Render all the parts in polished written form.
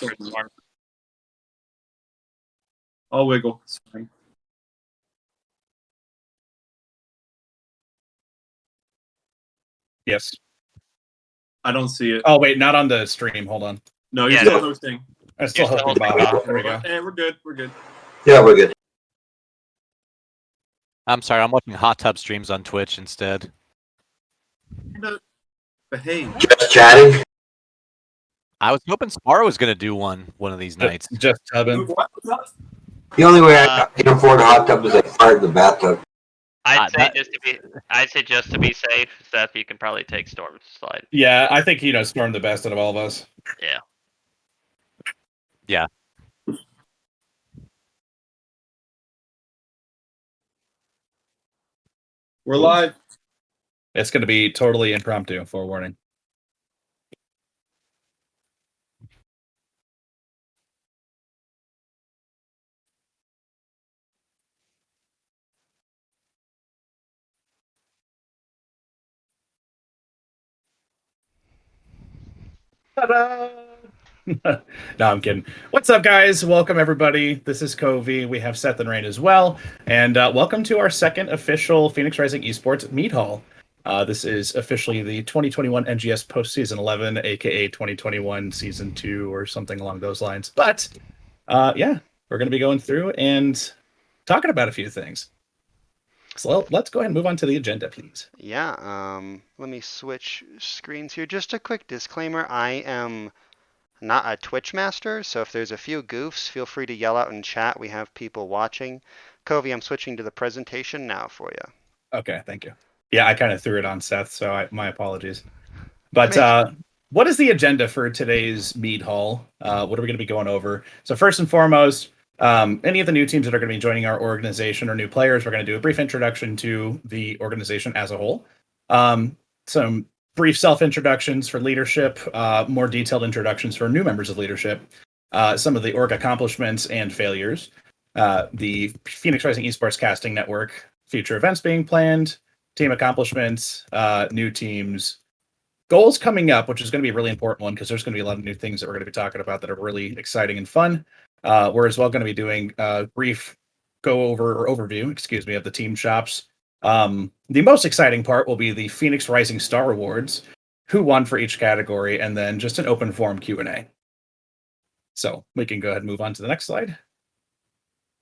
up for Storm. I'll wiggle. It's fine. Yes. I don't see it. Oh, wait, not on the stream. Hold on. No, you're Yeah, still no. hosting. I'm still You're still hosting hosting, Bob. Bob. There we go. We're good. We're good. Yeah, we're good. I'm sorry, I'm watching hot tub streams on Twitch instead. Behave. Just chatting. I was hoping Spar was gonna do one of these nights. Just tubbing. What? The only way I can afford a hot tub is I fart in the bathtub. I'd say just to be safe, Seth, you can probably take Storm's slide. Yeah, I think Storm the best out of all of us. Yeah. Yeah. We're live. It's going to be totally impromptu, forewarning. Ta-da! No, I'm kidding. What's up, guys? Welcome, everybody. This is Covey. We have Seth and Rain as well. And welcome to our second official Phoenix Rising Esports Meadhall. This is officially the 2021 NGS Postseason 11, aka 2021 Season 2 or something along those lines. But, yeah, we're going to be going through and talking about a few things. So let's go ahead and move on to the agenda, please. Yeah, let me switch screens here. Just a quick disclaimer. I am not a Twitch master, so if there's a few goofs, feel free to yell out in chat. We have people watching. Covey, I'm switching to the presentation now for you. Okay, thank you. Yeah, I kind of threw it on Seth, so my apologies. But what is the agenda for today's Meadhall? What are we going to be going over? So first and foremost, any of the new teams that are going to be joining our organization or new players, we're going to do a brief introduction to the organization as a whole. Some brief self-introductions for leadership, more detailed introductions for new members of leadership, some of the org accomplishments and failures, the Phoenix Rising Esports casting network, future events being planned, team accomplishments, new teams, goals coming up, which is going to be a really important one because there's going to be a lot of new things that we're going to be talking about that are really exciting and fun. We're as well going to be doing a brief overview, of the team shops. The most exciting part will be the Phoenix Rising Star Awards, who won for each category, and then just an open forum Q&A. So we can go ahead and move on to the next slide.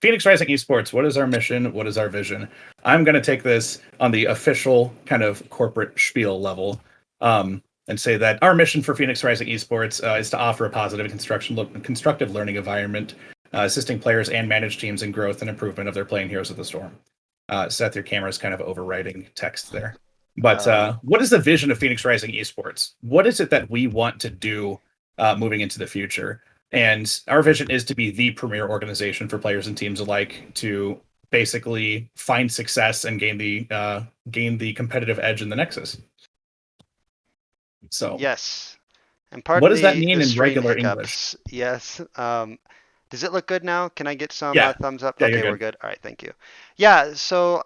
Phoenix Rising Esports, what is our mission? What is our vision? I'm going to take this on the official kind of corporate spiel level and say that our mission for Phoenix Rising Esports is to offer a positive and constructive learning environment, assisting players and managed teams in growth and improvement of their playing Heroes of the Storm. Seth, your camera is kind of overwriting text there. But what is the vision of Phoenix Rising Esports? What is it that we want to do moving into the future? And our vision is to be the premier organization for players and teams alike to basically find success and gain the competitive edge in the Nexus. So yes, and part what of does that mean in regular hiccups. English? Yes. Does it look good now? Can I get some thumbs up? Yeah, okay, we're good. All right, thank you. Yeah, so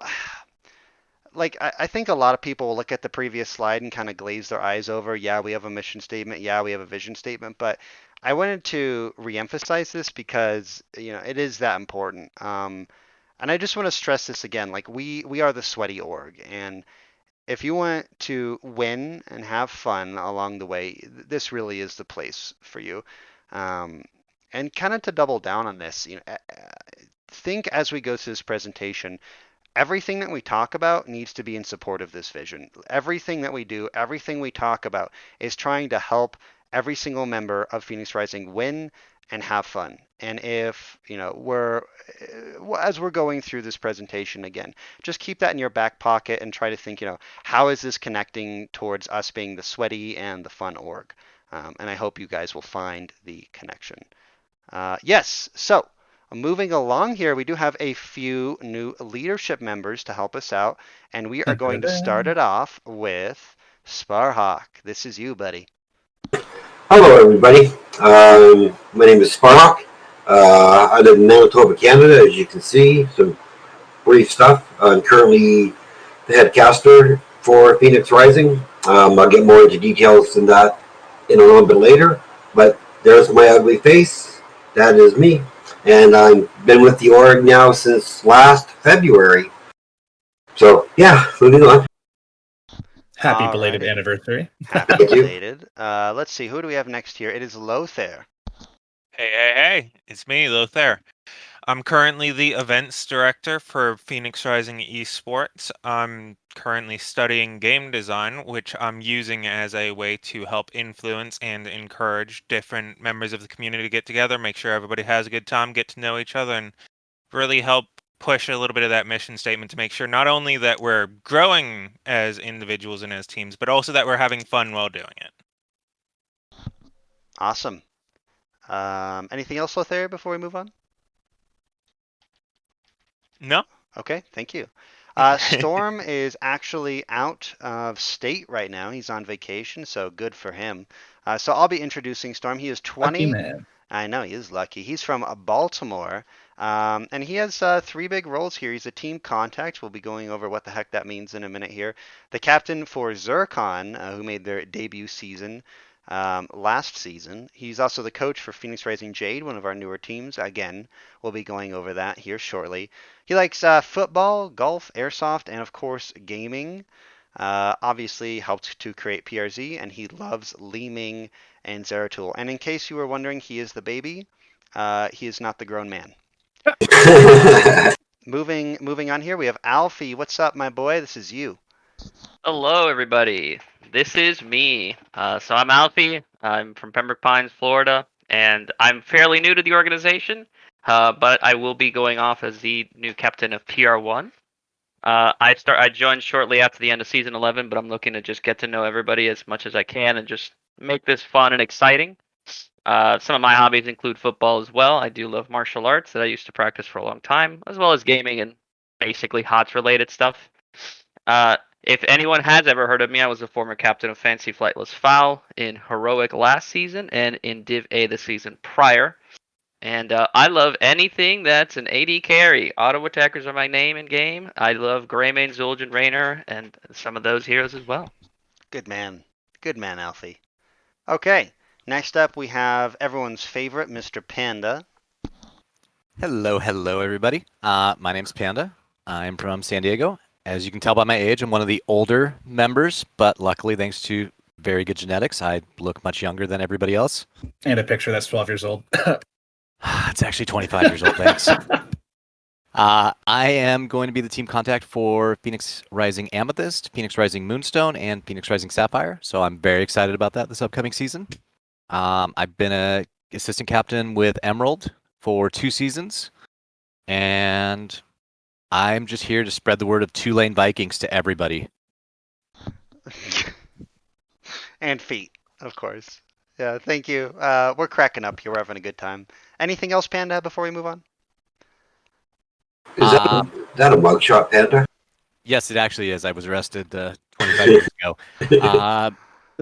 like I think a lot of people will look at the previous slide and kind of glaze their eyes over. Yeah, we have a mission statement. Yeah, we have a vision statement. But I wanted to reemphasize this because it is that important. And I just want to stress this again. Like we are the sweaty org, and if you want to win and have fun along the way, this really is the place for you. And kind of to double down on this, think as we go through this presentation, everything that we talk about needs to be in support of this vision. Everything that we do, everything we talk about is trying to help every single member of Phoenix Rising win and have fun. And if, as we're going through this presentation again, just keep that in your back pocket and try to think, how is this connecting towards us being the sweaty and the fun org? And I hope you guys will find the connection. Yes, so moving along here, we do have a few new leadership members to help us out, and we are going to start it off with Sparhawk. This is you, buddy. Hello, everybody. My name is Sparhawk. I live in Manitoba, Canada, as you can see. Some brief stuff. I'm currently the head caster for Phoenix Rising. I'll get more into details than that in a little bit later. But there's my ugly face. That is me. And I've been with the org now since last February. So, yeah, moving on. Happy belated Alrighty. anniversary. Happy Thank you. belated. Let's see, who do we have next here? It is Lothar. Hey, it's me, Lothair. I'm currently the events director for Phoenix Rising Esports. I'm currently studying game design, which I'm using as a way to help influence and encourage different members of the community to get together, make sure everybody has a good time, get to know each other, and really help push a little bit of that mission statement to make sure not only that we're growing as individuals and as teams, but also that we're having fun while doing it. Awesome. Anything else, Lothar, before we move on? No? Okay, thank you. Storm is actually out of state right now. He's on vacation, so good for him. So I'll be introducing Storm. He is Lucky 20. man. I know, he is lucky. He's from Baltimore, and he has three big roles here. He's a team contact. We'll be going over what the heck that means in a minute here. The captain for Zircon, who made their debut season last season. He's also the coach for Phoenix Rising Jade, one of our newer teams. Again, we'll be going over that here shortly. He likes football, golf, airsoft, and of course gaming. Obviously helped to create PRZ, and he loves Leeming and Zeratul. And in case you were wondering, he is the baby. He is not the grown man. Moving on here, we have Alfie. What's up, my boy? This is you. Hello, everybody. This is me. So I'm Alfie. I'm from Pembroke Pines, Florida, and I'm fairly new to the organization, but I will be going off as the new captain of PR1. I joined shortly after the end of season 11, but I'm looking to just get to know everybody as much as I can and just make this fun and exciting. Some of my hobbies include football as well. I do love martial arts that I used to practice for a long time, as well as gaming and basically HOTS related stuff. If anyone has ever heard of me, I was a former captain of Fancy Flightless Foul in Heroic last season and in Div A the season prior. And I love anything that's an AD carry. Auto attackers are my name in game. I love Greymane, Zul'jin, Raynor, and some of those heroes as well. Good man. Good man, Alfie. Okay, next up we have everyone's favorite, Mr. Panda. Hello, everybody. My name's Panda. I'm from San Diego. As you can tell by my age, I'm one of the older members, but luckily, thanks to very good genetics, I look much younger than everybody else. And a picture that's 12 years old. It's actually 25 years old, thanks. I am going to be the team contact for Phoenix Rising Amethyst, Phoenix Rising Moonstone, and Phoenix Rising Sapphire, so I'm very excited about that this upcoming season. I've been a assistant captain with Emerald for 2 seasons, and I'm just here to spread the word of Two-Lane Vikings to everybody. And feet, of course. Yeah, thank you. We're cracking up here. We're having a good time. Anything else, Panda, before we move on? Is that a mugshot, Panda? Yes, it actually is. I was arrested 25 years ago. I'm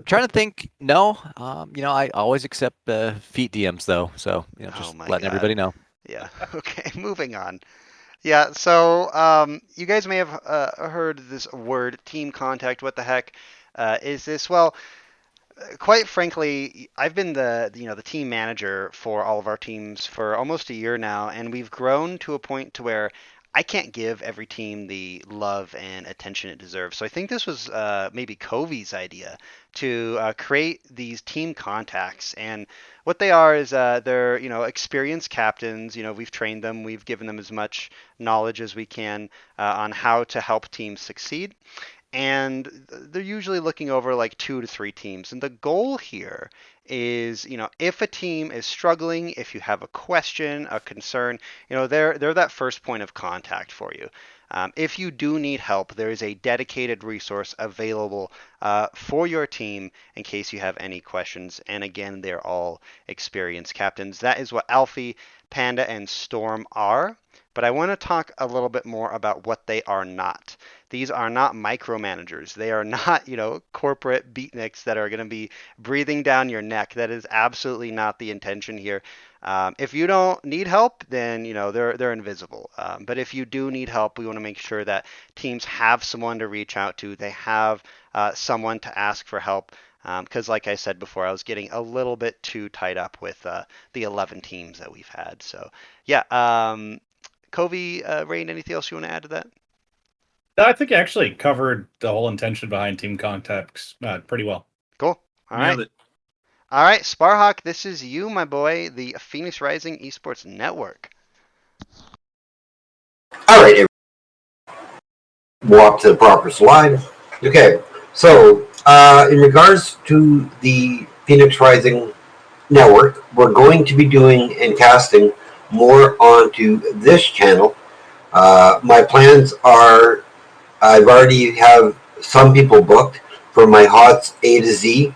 trying to think. No, I always accept feet DMs though, so just letting everybody know. Yeah. Okay. Moving on. Yeah. So you guys may have heard this word, team contact. What the heck is this? Well, quite frankly, I've been the team manager for all of our teams for almost a year now, and we've grown to a point to where I can't give every team the love and attention it deserves. So I think this was maybe Covey's idea to create these team contacts, and what they are is they're experienced captains. We've trained them, we've given them as much knowledge as we can on how to help teams succeed, and they're usually looking over like 2 to 3 teams. And the goal here is, if a team is struggling, if you have a question, a concern, they're that first point of contact for you. If you do need help, there is a dedicated resource available for your team in case you have any questions. And again, they're all experienced captains. That is what Alfie, Panda, and Storm are. But I want to talk a little bit more about what they are not. These are not micromanagers. They are not, corporate beatniks that are going to be breathing down your neck. That is absolutely not the intention here. If you don't need help, then they're invisible. But if you do need help, we want to make sure that teams have someone to reach out to. They have someone to ask for help. Because, like I said before, I was getting a little bit too tied up with the 11 teams that we've had. So, yeah. Covey, Rain, anything else you want to add to that? No, I think you actually covered the whole intention behind team contacts pretty well. Cool. All right. Nailed it. All right, Sparhawk, this is you, my boy, the Phoenix Rising Esports Network. All right, walk to the proper slide. Okay, so in regards to the Phoenix Rising Network, we're going to be doing and casting more onto this channel. My plans are I've already have some people booked for my HOTS A to Z.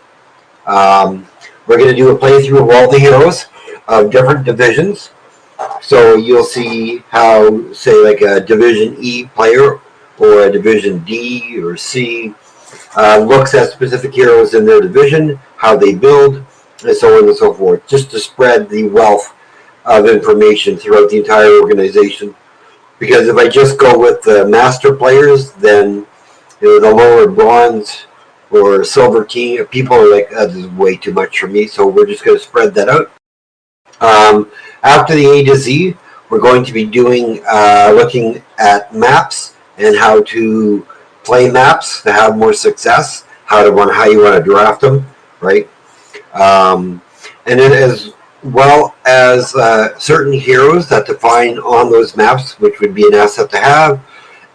We're going to do a playthrough of all the heroes of different divisions. So you'll see how, say, like a Division E player or a Division D or C looks at specific heroes in their division, how they build, and so on and so forth, just to spread the wealth of information throughout the entire organization. Because if I just go with the master players, then the lower bronze or silver team people are like, this is way too much for me. So we're just going to spread that out. After the A to Z, we're going to be doing looking at maps and how to play maps to have more success. How you want to draft them, right? And then as well as certain heroes that define on those maps, which would be an asset to have.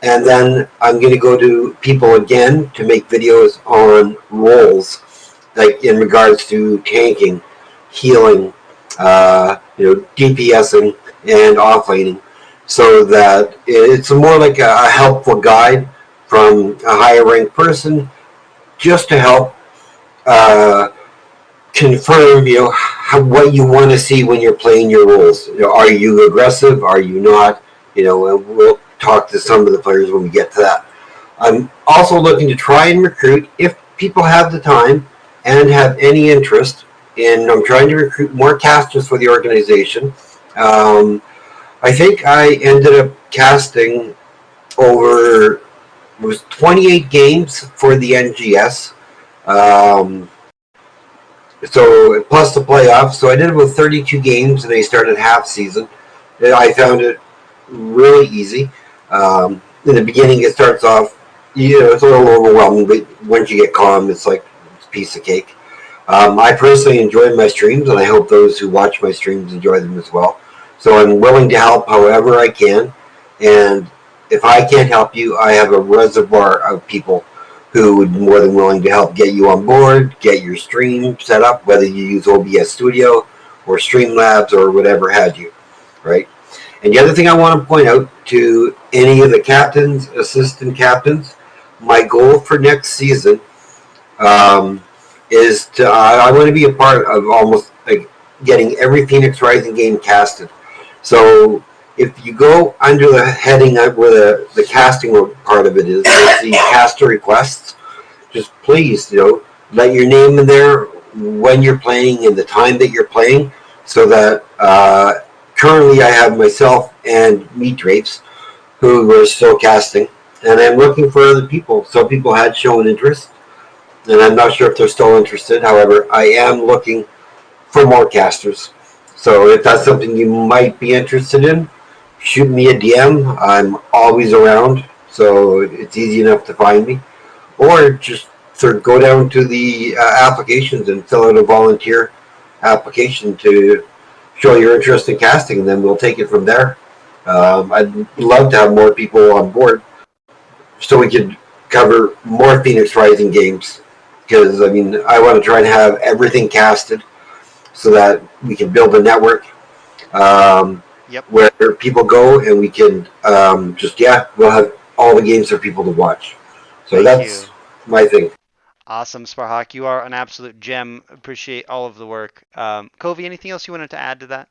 And then I'm going to go to people again to make videos on roles, like in regards to tanking, healing, DPSing, and offlaning, so that it's more like a helpful guide from a higher ranked person, just to help confirm, what you want to see when you're playing your roles. Are you aggressive? Are you not? And we'll talk to some of the players when we get to that. I'm also looking to try and recruit, if people have the time and have any interest in. I'm trying to recruit more casters for the organization. I think I ended up casting over, it was 28 games for the NGS. So plus the playoffs, so I did about 32 games, and I started half season. I found it really easy. In the beginning, it starts off, it's a little overwhelming, but once you get calm, it's like it's a piece of cake. I personally enjoy my streams, and I hope those who watch my streams enjoy them as well. So I'm willing to help however I can, and if I can't help you, I have a reservoir of people who would be more than willing to help get you on board, get your stream set up, whether you use OBS Studio or Streamlabs or whatever have you, right? And the other thing I want to point out to any of the captains, assistant captains, my goal for next season is to, I want to be a part of almost like getting every Phoenix Rising game casted. So if you go under the heading where the casting part of it is, you'll see caster requests. Just please, let your name in there when you're playing and the time that you're playing, so that currently I have myself and Meat Drapes who are still casting, and I'm looking for other people. Some people had shown interest, and I'm not sure if they're still interested. However, I am looking for more casters. So if that's something you might be interested in, shoot me a DM. I'm always around, so it's easy enough to find me. Or just go down to the applications and fill out a volunteer application to show your interest in casting, and then we'll take it from there. I'd love to have more people on board so we could cover more Phoenix Rising games, because I want to try and have everything casted so that we can build a network where people go, and we can we'll have all the games for people to watch. So that's my thing. Awesome, Sparhawk. You are an absolute gem. Appreciate all of the work. Covey, anything else you wanted to add to that?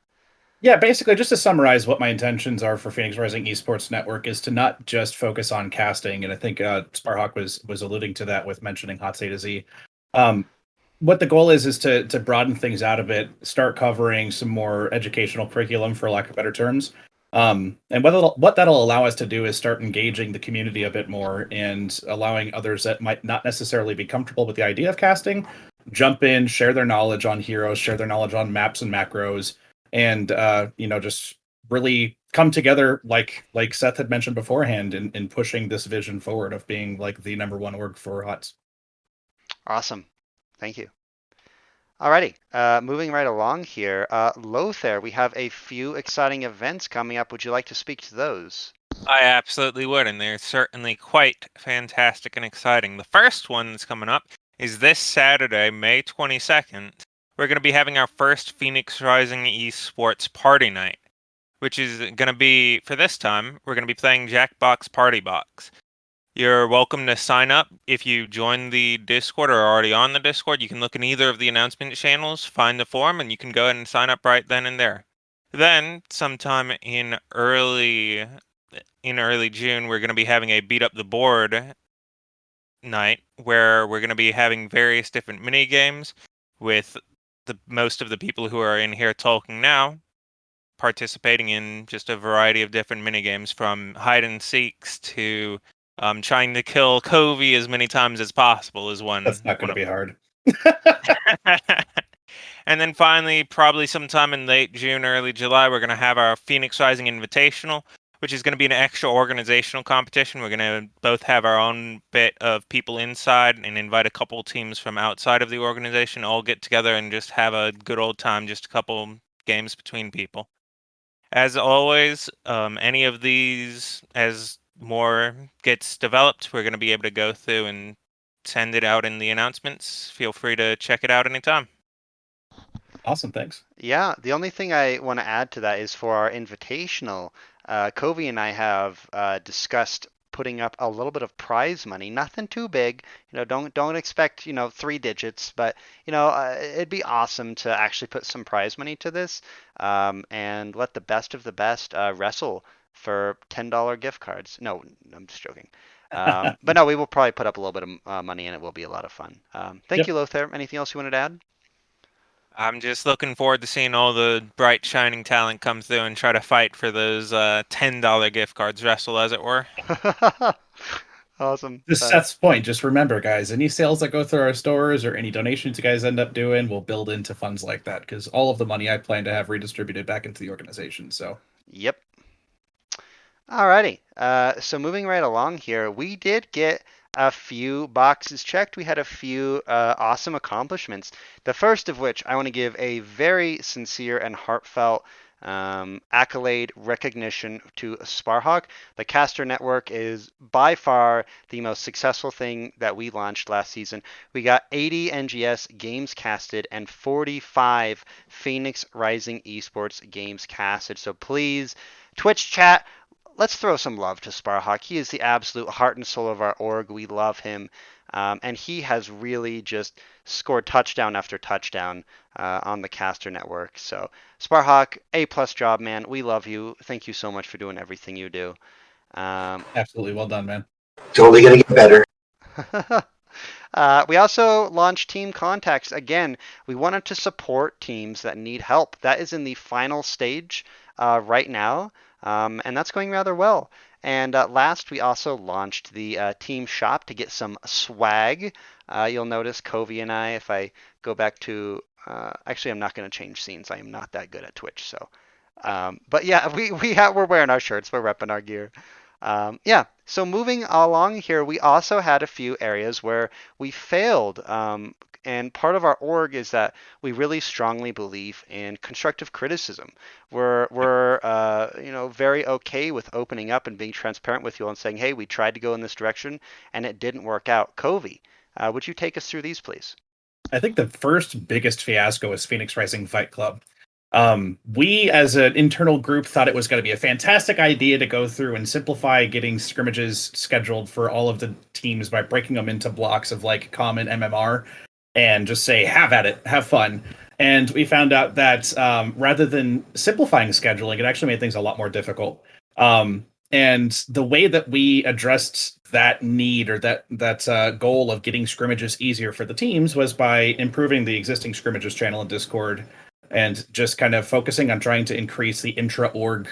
Yeah, basically, just to summarize what my intentions are for Phoenix Rising Esports Network is to not just focus on casting, and I think Sparhawk was alluding to that with mentioning Hot A to Z. What the goal is to broaden things out a bit, start covering some more educational curriculum, for lack of better terms. And what that'll allow us to do is start engaging the community a bit more and allowing others that might not necessarily be comfortable with the idea of casting, jump in, share their knowledge on heroes, share their knowledge on maps and macros, and just really come together like Seth had mentioned beforehand in pushing this vision forward of being like the number one org for HOTS. Awesome. Thank you. Alrighty, moving right along here. Lothar, we have a few exciting events coming up. Would you like to speak to those? I absolutely would, and they're certainly quite fantastic and exciting. The first one that's coming up is this Saturday, May 22nd. We're going to be having our first Phoenix Rising Esports Party Night, which is going to be, for this time, we're going to be playing Jackbox Party Box. You're welcome to sign up if you join the Discord or are already on the Discord. You can look in either of the announcement channels, find the form, and you can go ahead and sign up right then and there. Then, sometime in early June, we're going to be having a beat up the board night where we're going to be having various different mini games with most of the people who are in here talking now participating in just a variety of different mini games, from hide and seeks to trying to kill Covey as many times as possible is one. That's not going to be hard. And then finally, probably sometime in late June, early July, we're going to have our Phoenix Rising Invitational, which is going to be an extra organizational competition. We're going to both have our own bit of people inside and invite a couple teams from outside of the organization, all get together and just have a good old time, just a couple games between people. As always, any of these, as more gets developed, we're going to be able to go through and send it out in the announcements. Feel free to check it out anytime. Awesome, thanks. Yeah, the only thing I want to add to that is for our invitational, Covey and I have discussed putting up a little bit of prize money. Nothing too big, don't expect 3 digits, but it'd be awesome to actually put some prize money to this, and let the best of the best wrestle for $10 gift cards. No, I'm just joking. But no, we will probably put up a little bit of money, and it will be a lot of fun. Thank you, Lothar. Anything else you wanted to add? I'm just looking forward to seeing all the bright, shining talent come through and try to fight for those $10 gift cards, wrestle as it were. Awesome. To Seth's point, just remember, guys, any sales that go through our stores or any donations you guys end up doing will build into funds like that, because all of the money I plan to have redistributed back into the organization. So, yep. Alrighty. So moving right along here, we did get a few boxes checked. We had a few awesome accomplishments. The first of which I want to give a very sincere and heartfelt accolade recognition to Sparhawk. The Caster Network is by far the most successful thing that we launched last season. We got 80 NGS games casted and 45 Phoenix Rising Esports games casted. So please, Twitch chat, let's throw some love to Sparhawk. He is the absolute heart and soul of our org. We love him. And he has really just scored touchdown after touchdown on the Caster Network. So, Sparhawk, A+ job, man. We love you. Thank you so much for doing everything you do. absolutely well done, man. Totally going to get better. We also launched Team Contacts. Again, we wanted to support teams that need help. That is in the final stage right now. And that's going rather well. And last, we also launched the team shop to get some swag. You'll notice Covey and I, if I go back to, actually, I'm not going to change scenes. I am not that good at Twitch. So, but yeah, we're wearing our shirts. We're repping our gear. Yeah. So moving along here, we also had a few areas where we failed. And part of our org is that we really strongly believe in constructive criticism. We're very okay with opening up and being transparent with you and saying, hey, we tried to go in this direction and it didn't work out. Covey, would you take us through these, please? I think the first biggest fiasco was Phoenix Rising Fight Club. We, as an internal group, thought it was going to be a fantastic idea to go through and simplify getting scrimmages scheduled for all of the teams by breaking them into blocks of like common MMR. And just say, have at it, have fun. And we found out that rather than simplifying scheduling, it actually made things a lot more difficult. And the way that we addressed that need or that goal of getting scrimmages easier for the teams was by improving the existing scrimmages channel in Discord and just kind of focusing on trying to increase the intra-org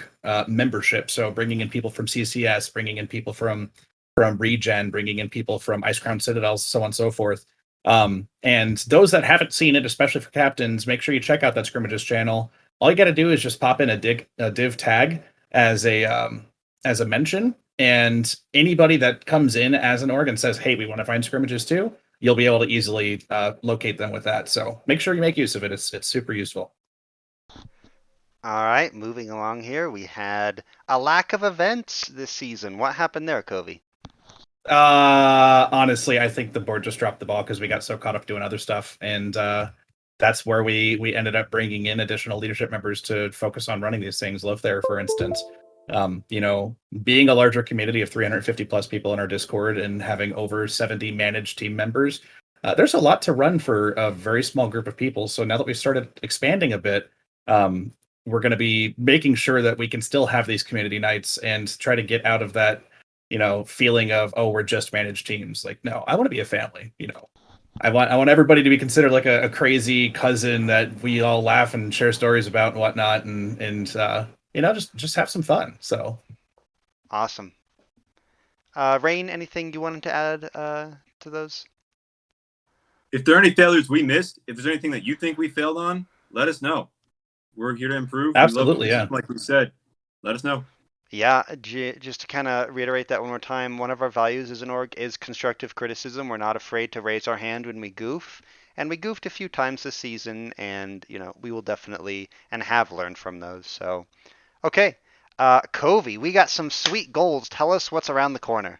membership. So bringing in people from CCS, bringing in people from Regen, bringing in people from Ice Crown Citadels, so on and so forth. And those that haven't seen it, especially for captains, make sure you check out that scrimmages channel. All you got to do is just pop in a div tag as a mention, and anybody that comes in as an org and says, "Hey, we want to find scrimmages too," you'll be able to easily locate them with that. So make sure you make use of it. It's super useful. All right, moving along here, we had a lack of events this season. What happened there, Covey? Honestly, I think the board just dropped the ball because we got so caught up doing other stuff, and that's where we ended up bringing in additional leadership members to focus on running these things. Love there, for instance, being a larger community of 350 plus people in our Discord and having over 70 managed team members, there's a lot to run for a very small group of people. So now that we've started expanding a bit, we're going to be making sure that we can still have these community nights and try to get out of that feeling of, oh, we're just managed teams. Like, no, I want to be a family. I want everybody to be considered like a crazy cousin that we all laugh and share stories about and whatnot, and just have some fun. So Awesome. Rain, anything you wanted to add to those? If there are any failures we missed, if there's anything that you think we failed on, let us know. We're here to improve. Absolutely, we love like we said. Let us know. Yeah, just to kind of reiterate that one more time, one of our values as an org is constructive criticism. We're not afraid to raise our hand when we goof, and we goofed a few times this season, and we will definitely and have learned from those. So, okay, Covey, we got some sweet goals. Tell us what's around the corner.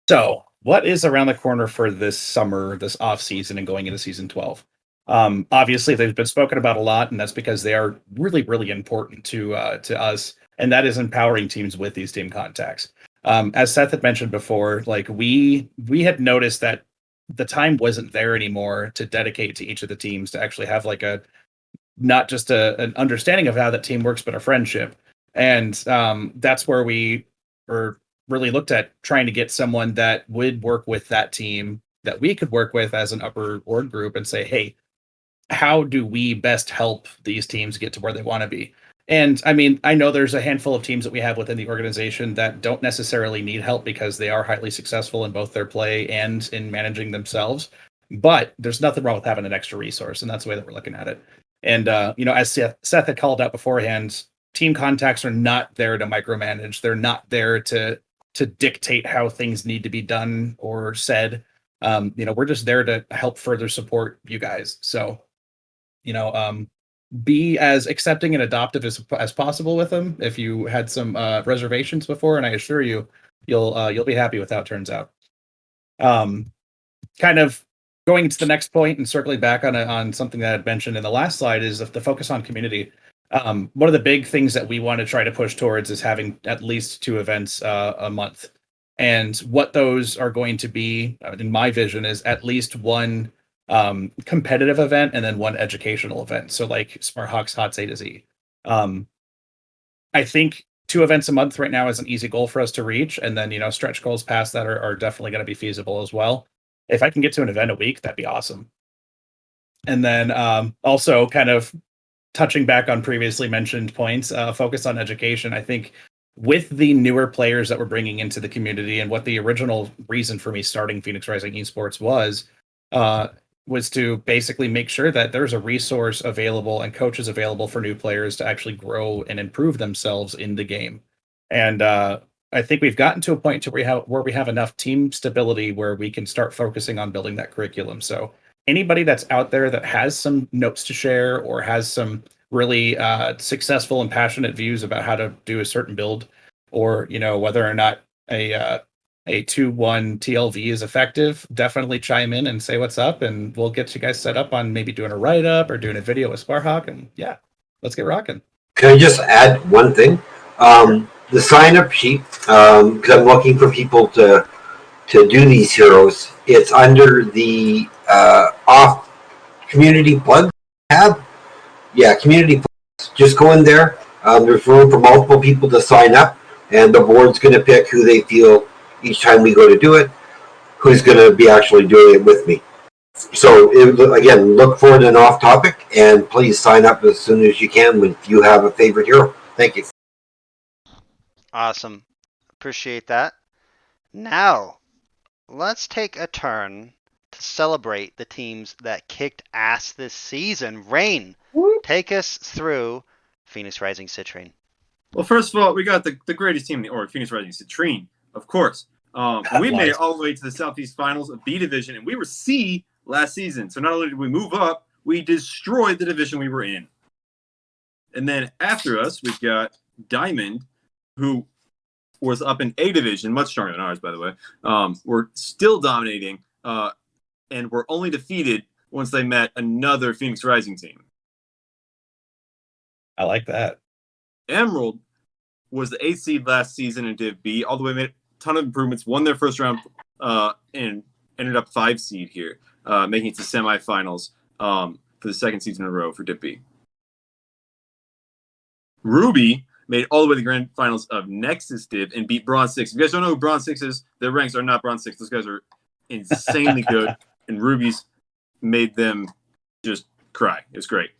So, what is around the corner for this summer, this off season, and going into season 12? Obviously, they've been spoken about a lot, and that's because they are really, really important to us, and that is empowering teams with these team contacts. As Seth had mentioned before, like we had noticed that the time wasn't there anymore to dedicate to each of the teams to actually have like a not just an understanding of how that team works, but a friendship. And that's where we were really looked at trying to get someone that would work with that team that we could work with as an upper org group and say, hey, how do we best help these teams get to where they want to be? And I mean, I know there's a handful of teams that we have within the organization that don't necessarily need help because they are highly successful in both their play and in managing themselves. But there's nothing wrong with having an extra resource, and that's the way that we're looking at it. And as Seth had called out beforehand, team contacts are not there to micromanage. They're not there to dictate how things need to be done or said. We're just there to help further support you guys. So, be as accepting and adoptive as possible with them. If you had some reservations before, and I assure you, you'll be happy with how it turns out. Kind of going to the next point and circling back on something that I had mentioned in the last slide is the focus on community. One of the big things that we want to try to push towards is having at least 2 events a month. And what those are going to be, in my vision, is at least one competitive event and then one educational event. So like Smart Hawks Hots A to Z. I think 2 events a month right now is an easy goal for us to reach. And then, stretch goals past that are definitely going to be feasible as well. If I can get to an event a week, that'd be awesome. And then also kind of touching back on previously mentioned points, focus on education. I think with the newer players that we're bringing into the community and what the original reason for me starting Phoenix Rising Esports was to basically make sure that there's a resource available and coaches available for new players to actually grow and improve themselves in the game. And I think we've gotten to a point to where we have enough team stability where we can start focusing on building that curriculum. So anybody that's out there that has some notes to share or has some really successful and passionate views about how to do a certain build, or whether or not a 2-1 TLV is effective, definitely chime in and say what's up, and we'll get you guys set up on maybe doing a write-up or doing a video with Sparhawk, and yeah, let's get rocking. Can I just add one thing? The sign-up sheet, because I'm looking for people to do these heroes. It's under the off community plug tab. Yeah, community plugs. Just go in there. There's room for multiple people to sign up, and the board's going to pick who they feel each time we go to do it, who's going to be actually doing it with me. So again, look for an off topic, and please sign up as soon as you can when you have a favorite hero. Thank you. Awesome. Appreciate that. Now, let's take a turn to celebrate the teams that kicked ass this season. Rain, take us through Phoenix Rising Citrine. Well, first of all, we got the greatest team in the org, Phoenix Rising Citrine, of course. We made it all the way to the Southeast Finals of B Division, and we were C last season. So not only did we move up, we destroyed the division we were in. And then after us, we've got Diamond, who was up in A Division, much stronger than ours, by the way. We're still dominating, and were only defeated once they met another Phoenix Rising team. I like that. Emerald was the 8th seed last season in Div B. All the way made a ton of improvements, won their first round, and ended up 5 seed here, making it to semifinals for the second season in a row for Div B. Ruby made all the way to the grand finals of Nexus Div and beat Bronze 6. If you guys don't know who Bronze 6 is, their ranks are not Bronze 6. Those guys are insanely good, and Ruby's made them just cry. It was great.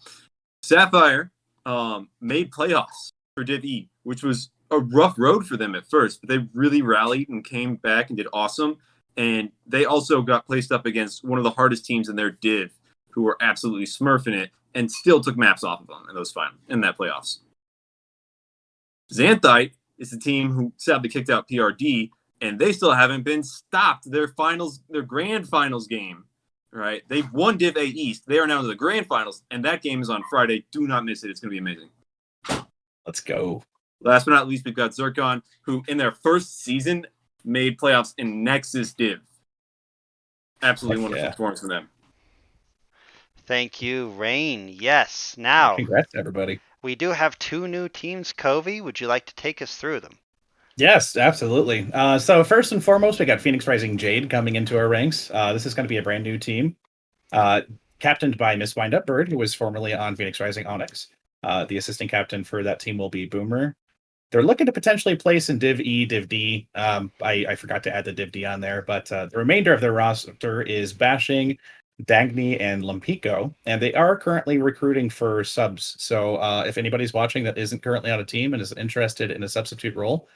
Sapphire made playoffs for Div E, which was a rough road for them at first, but they really rallied and came back and did awesome. And they also got placed up against one of the hardest teams in their Div, who were absolutely smurfing it, and still took maps off of them in that playoffs. Xanthite is the team who sadly kicked out PRD, and they still haven't been stopped. Their grand finals game, right? They've won Div A East. They are now in the grand finals, and that game is on Friday. Do not miss it. It's going to be amazing. Let's go. Last but not least, we've got Zircon, who in their first season made playoffs in Nexus Div. Absolutely wonderful performance from them. Thank you, Rain. Yes. Now, congrats, everybody. We do have 2 new teams. Covey, would you like to take us through them? Yes, absolutely. So first and foremost, we got Phoenix Rising Jade coming into our ranks. This is going to be a brand new team, captained by Miss Windup Bird, who was formerly on Phoenix Rising Onyx. The assistant captain for that team will be Boomer. They're looking to potentially place in Div E, Div D. I forgot to add the Div D on there, but the remainder of their roster is Bashing, Dagny, and Lampico, and they are currently recruiting for subs. So if anybody's watching that isn't currently on a team and is interested in a substitute role,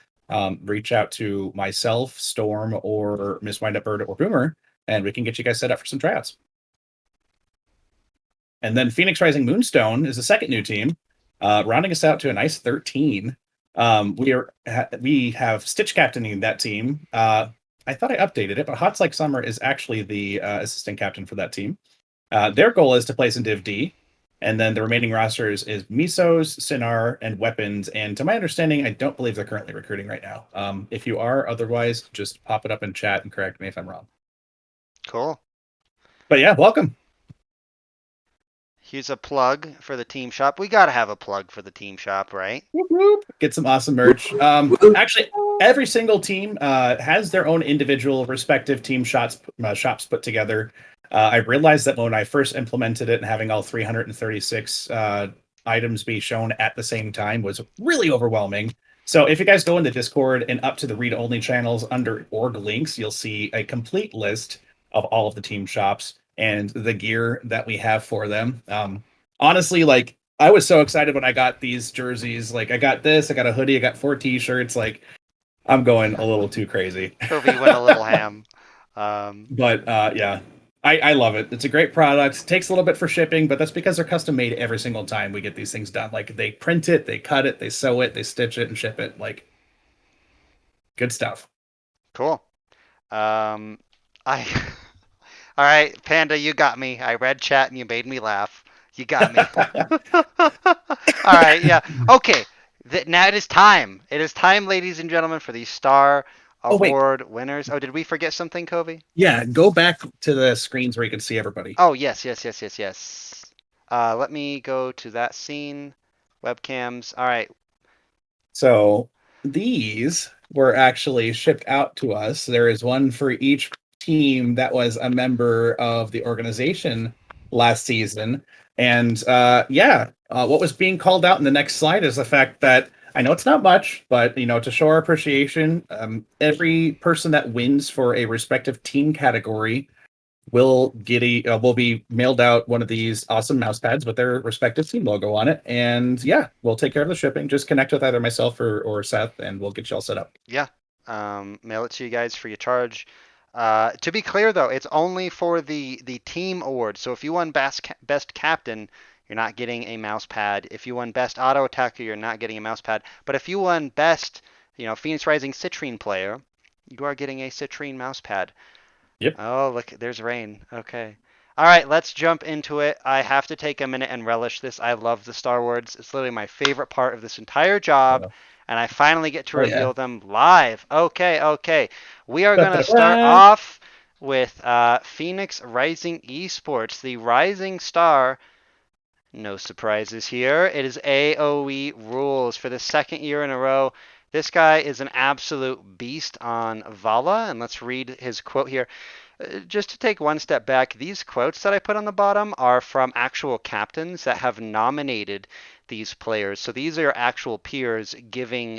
reach out to myself, Storm, or Miss Windup Bird or Boomer, and we can get you guys set up for some tryouts. And then Phoenix Rising Moonstone is the second new team, rounding us out to a nice 13. We have Stitch captaining that team. I thought I updated it, but Hots Like Summer is actually the assistant captain for that team. Their goal is to place in Div D, and then the remaining rosters is Misos, Sinar, and Weapons. And to my understanding, I don't believe they're currently recruiting right now. If you are, otherwise, just pop it up in chat and correct me if I'm wrong. Cool. But yeah, welcome. Here's a plug for the team shop. We got to have a plug for the team shop, right? Whoop, whoop. Get some awesome merch. Actually, every single team has their own individual respective team shops put together. I realized that when I first implemented it and having all 336 items be shown at the same time was really overwhelming. So if you guys go into Discord and up to the read-only channels under org links, you'll see a complete list of all of the team shops and the gear that we have for them. Honestly, like, I was so excited when I got these jerseys. Like, I got this, I got a hoodie, I got 4 t-shirts. Like, I'm going a little too crazy. Kobe went a little ham. But yeah, I love it. It's a great product. It takes a little bit for shipping, but that's because they're custom made every single time we get these things done. Like, they print it, they cut it, they sew it, they stitch it, and ship it. Like, good stuff. Cool. All right, Panda, you got me. I read chat and you made me laugh. You got me. All right, yeah. Okay, now it is time. It is time, ladies and gentlemen, for the Star Award winners. Oh, did we forget something, Kobe? Yeah, go back to the screens where you can see everybody. Oh, yes. Let me go to that scene. Webcams. All right. So these were actually shipped out to us. There is one for each team that was a member of the organization last season. And what was being called out in the next slide is the fact that, I know it's not much, but to show our appreciation, every person that wins for a respective team category will be mailed out one of these awesome mouse pads with their respective team logo on it. And yeah, we'll take care of the shipping. Just connect with either myself or Seth, and we'll get you all set up. Yeah. Mail it to you guys free of charge. To be clear, though, it's only for the team award. So if you won best captain, you're not getting a mouse pad. If you won best auto attacker, you're not getting a mouse pad. But if you won best, Phoenix Rising Citrine player, you are getting a Citrine mouse pad. Yep. Oh, look, there's rain. Okay. All right, let's jump into it. I have to take a minute and relish this. I love the Star Wars. It's literally my favorite part of this entire job, and I finally get to Oh, yeah. reveal them live. Okay. We are going to start Da-da-da. off with Phoenix Rising Esports, the Rising Star. No surprises here. It is AoE rules for the second year in a row. This guy is an absolute beast on Vala, and let's read his quote here. Just to take one step back, these quotes that I put on the bottom are from actual captains that have nominated these players. So these are actual peers giving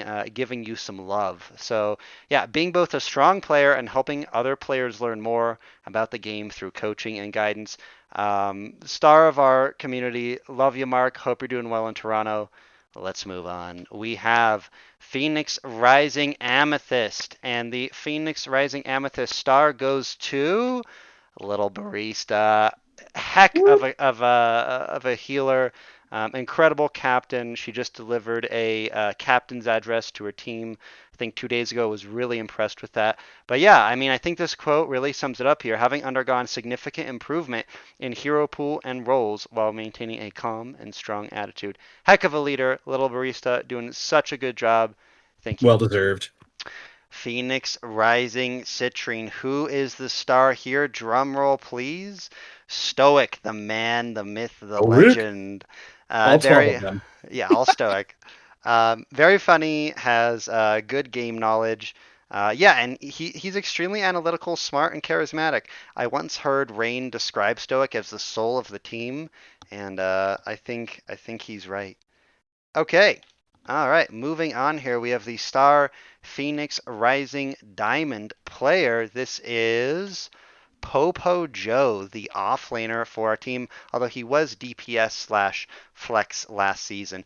you some love. So yeah, being both a strong player and helping other players learn more about the game through coaching and guidance. Star of our community. Love you, Mark. Hope you're doing well in Toronto. Let's move on. We have Phoenix Rising Amethyst, and the Phoenix Rising Amethyst star goes to Little Barista. Heck of a healer, incredible captain. She just delivered a captain's address to her team. I think 2 days ago. Was really impressed with that. But yeah, I mean, I think this quote really sums it up here. Having undergone significant improvement in hero pool and roles while maintaining a calm and strong attitude. Heck of a leader, Little Barista, doing such a good job. Thank you. Well deserved. Phoenix Rising Citrine. Who is the star here? Drum roll, please. Stoic, the man, the myth, the Stoic? legend. All 12 of them. Yeah, all Stoic. Very funny, has good game knowledge. Yeah, and he's extremely analytical, smart, and charismatic. I once heard Rain describe Stoic as the soul of the team, and I think he's right. Okay. All right, moving on here, we have the star Phoenix Rising Diamond player. This is Popo Joe, the offlaner for our team, although he was DPS slash flex last season.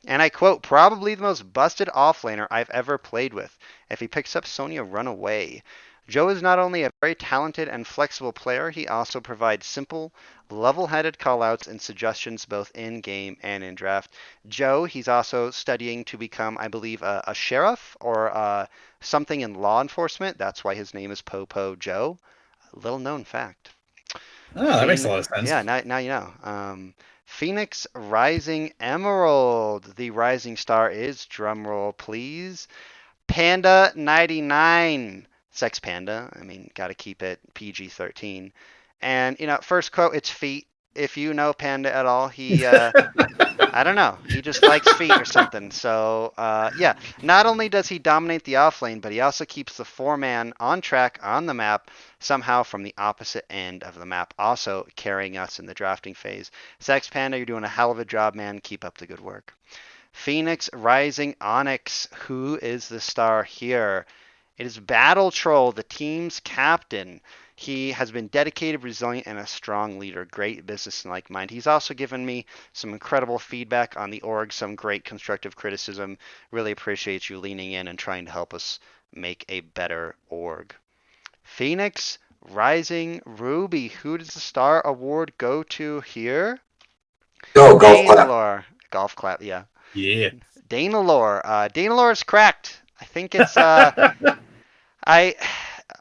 And I quote, probably the most busted offlaner I've ever played with. If he picks up Sonya, run away. Joe is not only a very talented and flexible player, he also provides simple, level-headed callouts and suggestions both in game and in draft. Joe, he's also studying to become, I believe, a sheriff or something in law enforcement. That's why his name is Popo Joe. Little known fact. Oh, that makes a lot of sense. Yeah, now you know. Phoenix Rising Emerald. The rising star is, drumroll please, Panda 99. Sex Panda. I mean, got to keep it PG-13. And, first quote, it's feet. If you know Panda at all, he, I don't know, he just likes feet or something. So, yeah, not only does he dominate the offlane, but he also keeps the four-man on track on the map, somehow from the opposite end of the map, also carrying us in the drafting phase. Sex Panda, you're doing a hell of a job, man. Keep up the good work. Phoenix Rising Onyx. Who is the star here? It is Battle Troll, the team's captain. He has been dedicated, resilient, and a strong leader. Great business and like mind. He's also given me some incredible feedback on the org, some great constructive criticism. Really appreciate you leaning in and trying to help us make a better org. Phoenix Rising Ruby. Who does the star award go to here? Go, golf clap. Danalore. Golf clap, yeah. Yeah. Danalore. Danalore is cracked. I think it's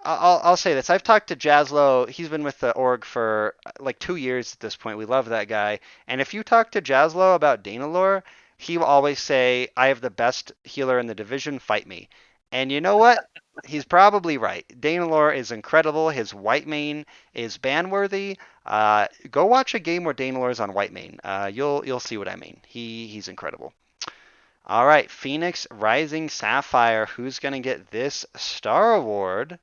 I'll say this. I've talked to Jazlo. He's been with the org for like 2 years at this point. We love that guy. And if you talk to Jazlo about Danalore, he will always say, "I have the best healer in the division. Fight me." And you know what? He's probably right. Danalore is incredible. His white main is ban-worthy. Go watch a game where Danalore is on white main. You'll see what I mean. He's incredible. All right, Phoenix Rising Sapphire. Who's going to get this star award?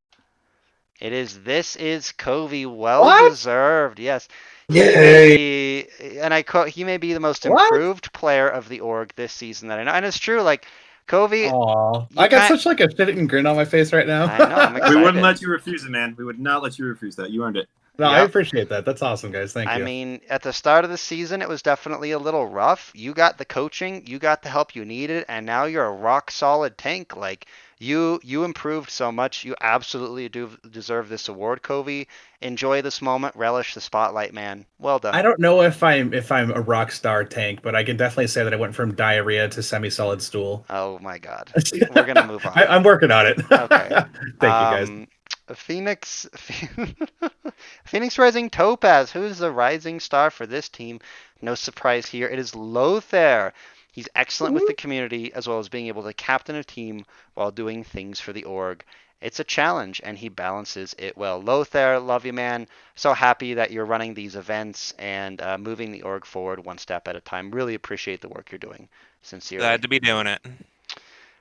This is Covey. Well deserved. Yes. Yay! And I quote, he may be the most What? improved player of the org this season that I know. And it's true, like Covey. Aw. I got such like a shitting grin on my face right now. I know, I'm We excited. wouldn't let you refuse it, man. We would not let you refuse that. You earned it. No, I Yep. appreciate that. That's awesome, guys. Thank I you. mean, at the start of the season, it was definitely a little rough. You got the coaching, you got the help you needed, and now you're a rock solid tank. Like you improved so much. You absolutely do deserve this award, Covey. Enjoy this moment, relish the spotlight, man. Well I done. don't know if I'm a rock star tank, but I can definitely say that I went from diarrhea to semi-solid stool. Oh my God. We're gonna move on. I'm working on it. Okay. Thank you, guys. Um, Phoenix, Phoenix Rising Topaz. Who's the rising star for this team? No surprise here. It is Lothair. He's excellent with the community as well as being able to captain a team while doing things for the org. It's a challenge, and he balances it well. Lothair, love you, man. So happy that you're running these events and moving the org forward one step at a time. Really appreciate the work you're doing. Sincerely. Glad to be doing it.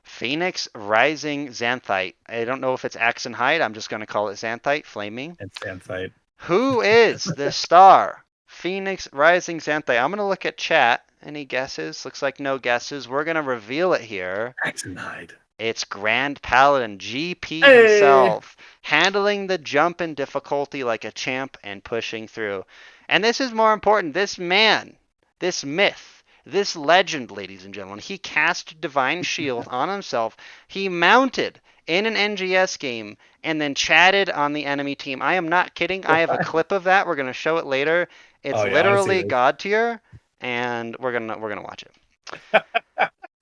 Phoenix Rising Xanthite. I don't know if it's Axonhide. I'm just going to call it Xanthite, Flaming. It's Sandsight. Who is the star? Phoenix Rising Xanthite. I'm going to look at chat. Any guesses? Looks like no guesses. We're going to reveal it here. Axonhide. It's Grand Paladin, GP Hey! himself, handling the jump in difficulty like a champ and pushing through. And this is more important. This man, this myth, this legend, ladies and gentlemen, he cast Divine Shield on himself. He mounted in an NGS game and then chatted on the enemy team. I am not kidding. I have a clip of that. We're going to show it later. It's Oh, yeah, I wanna see literally this. God tier, and we're gonna watch it.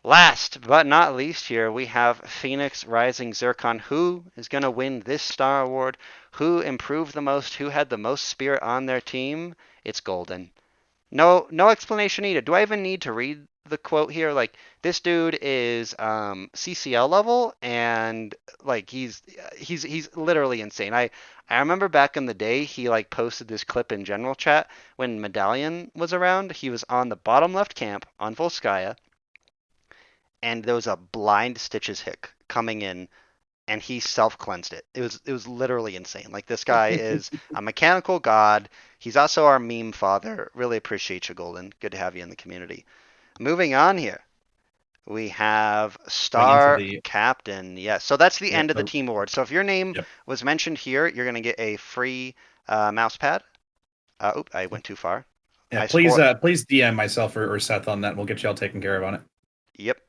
Last but not least, here we have Phoenix Rising Zircon. Who is going to win this star award? Who improved the most? Who had the most spirit on their team? It's Golden. No explanation needed. Do I even need to read the quote here? Like, this dude is CCL level, and like he's literally insane. I remember back in the day he like posted this clip in general chat when Medallion was around. He was on the bottom left camp on Volskaya, and there was a blind Stitches Hick coming in, and he self-cleansed it. It was literally insane. Like, this guy is a mechanical god. He's also our meme father. Really appreciate you, Golden. Good to have you in the community. Moving on here, we have Star Captain. Yes, so that's the end of the team award. So if your name was mentioned here, you're gonna get a free mouse pad. Oop, I went too far. Yeah, please DM myself or Seth on that. And we'll get you all taken care of on it. Yep.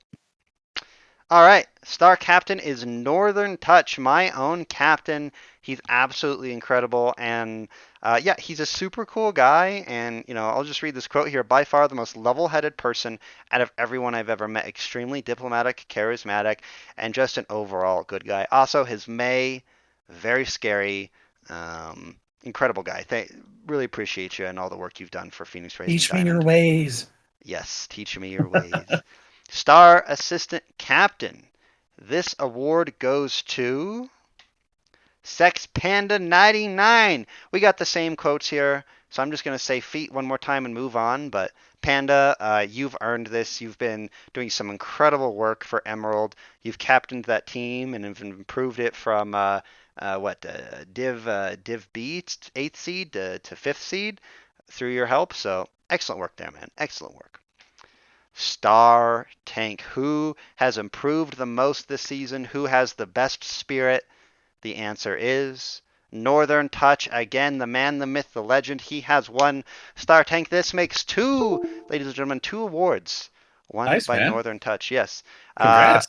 All right, star captain is Northern Touch, my own captain. He's absolutely incredible, and yeah, he's a super cool guy. And I'll just read this quote here. By far the most level-headed person out of everyone I've ever met. Extremely diplomatic, charismatic, and just an overall good guy. Also, his May, very scary. Incredible guy. Really appreciate you and all the work you've done for Phoenix Rising Teach me Diamond. your ways. Yes, teach me your ways. Star Assistant Captain. This award goes to Sex Panda 99. We got the same quotes here, so I'm just going to say feet one more time and move on. But Panda, you've earned this. You've been doing some incredible work for Emerald. You've captained that team and have improved it from Div B, 8th seed to 5th seed through your help. So excellent work there, man. Excellent work. Star Tank. Who has improved the most this season? Who has the best spirit? The answer is Northern Touch. Again, the man, the myth, the legend. He has one Star Tank. This makes two, ladies and gentlemen, two awards. One Nice, by man. Northern Touch. Yes. Congrats.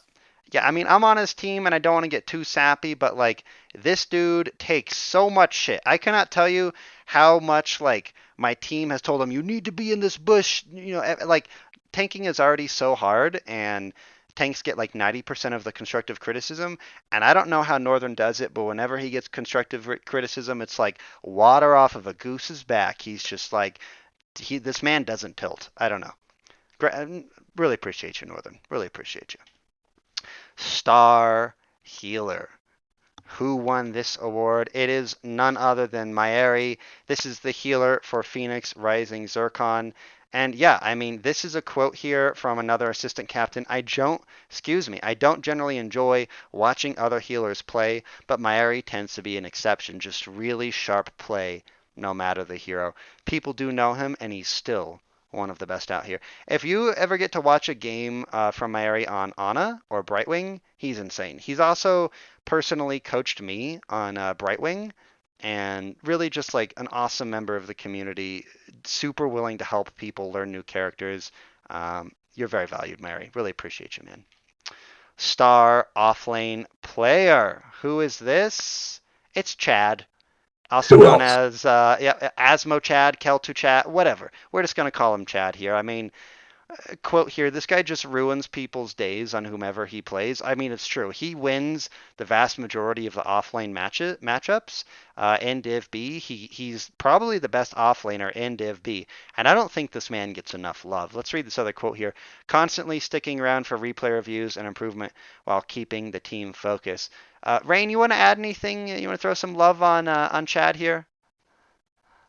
Yeah, I mean, I'm on his team, and I don't want to get too sappy, but like, this dude takes so much shit. I cannot tell you how much like my team has told him, you need to be in this bush. Like, tanking is already so hard, and tanks get like 90% of the constructive criticism, and I don't know how Northern does it, but whenever he gets constructive criticism, it's like water off of a goose's back. He's just like, this man doesn't tilt. I don't know. Really appreciate you, Northern. Really appreciate you. Star Healer. Who won this award? It is none other than Maeri. This is the healer for Phoenix Rising Zircon. And yeah, I mean, this is a quote here from another assistant captain. I don't generally enjoy watching other healers play, but Maeri tends to be an exception. Just really sharp play, no matter the hero. People do know him, and he's still one of the best out here. If you ever get to watch a game from Maeri on Ana or Brightwing, he's insane. He's also personally coached me on Brightwing, and really just like an awesome member of the community, super willing to help people learn new characters. You're very valued, Mary. Really appreciate you, man. Star offlane player. Who is this? It's Chad, also Who known else? as Asmo Chad, Keltu Chad, whatever. We're just gonna call him Chad here. I mean, quote here, this guy just ruins people's days on whomever he plays. I mean, it's true. He wins the vast majority of the offlane matchups in Div B. He's probably the best offlaner in Div B. And I don't think this man gets enough love. Let's read this other quote here. Constantly sticking around for replay reviews and improvement while keeping the team focused. Rain, you want to add anything? You want to throw some love on Chad here?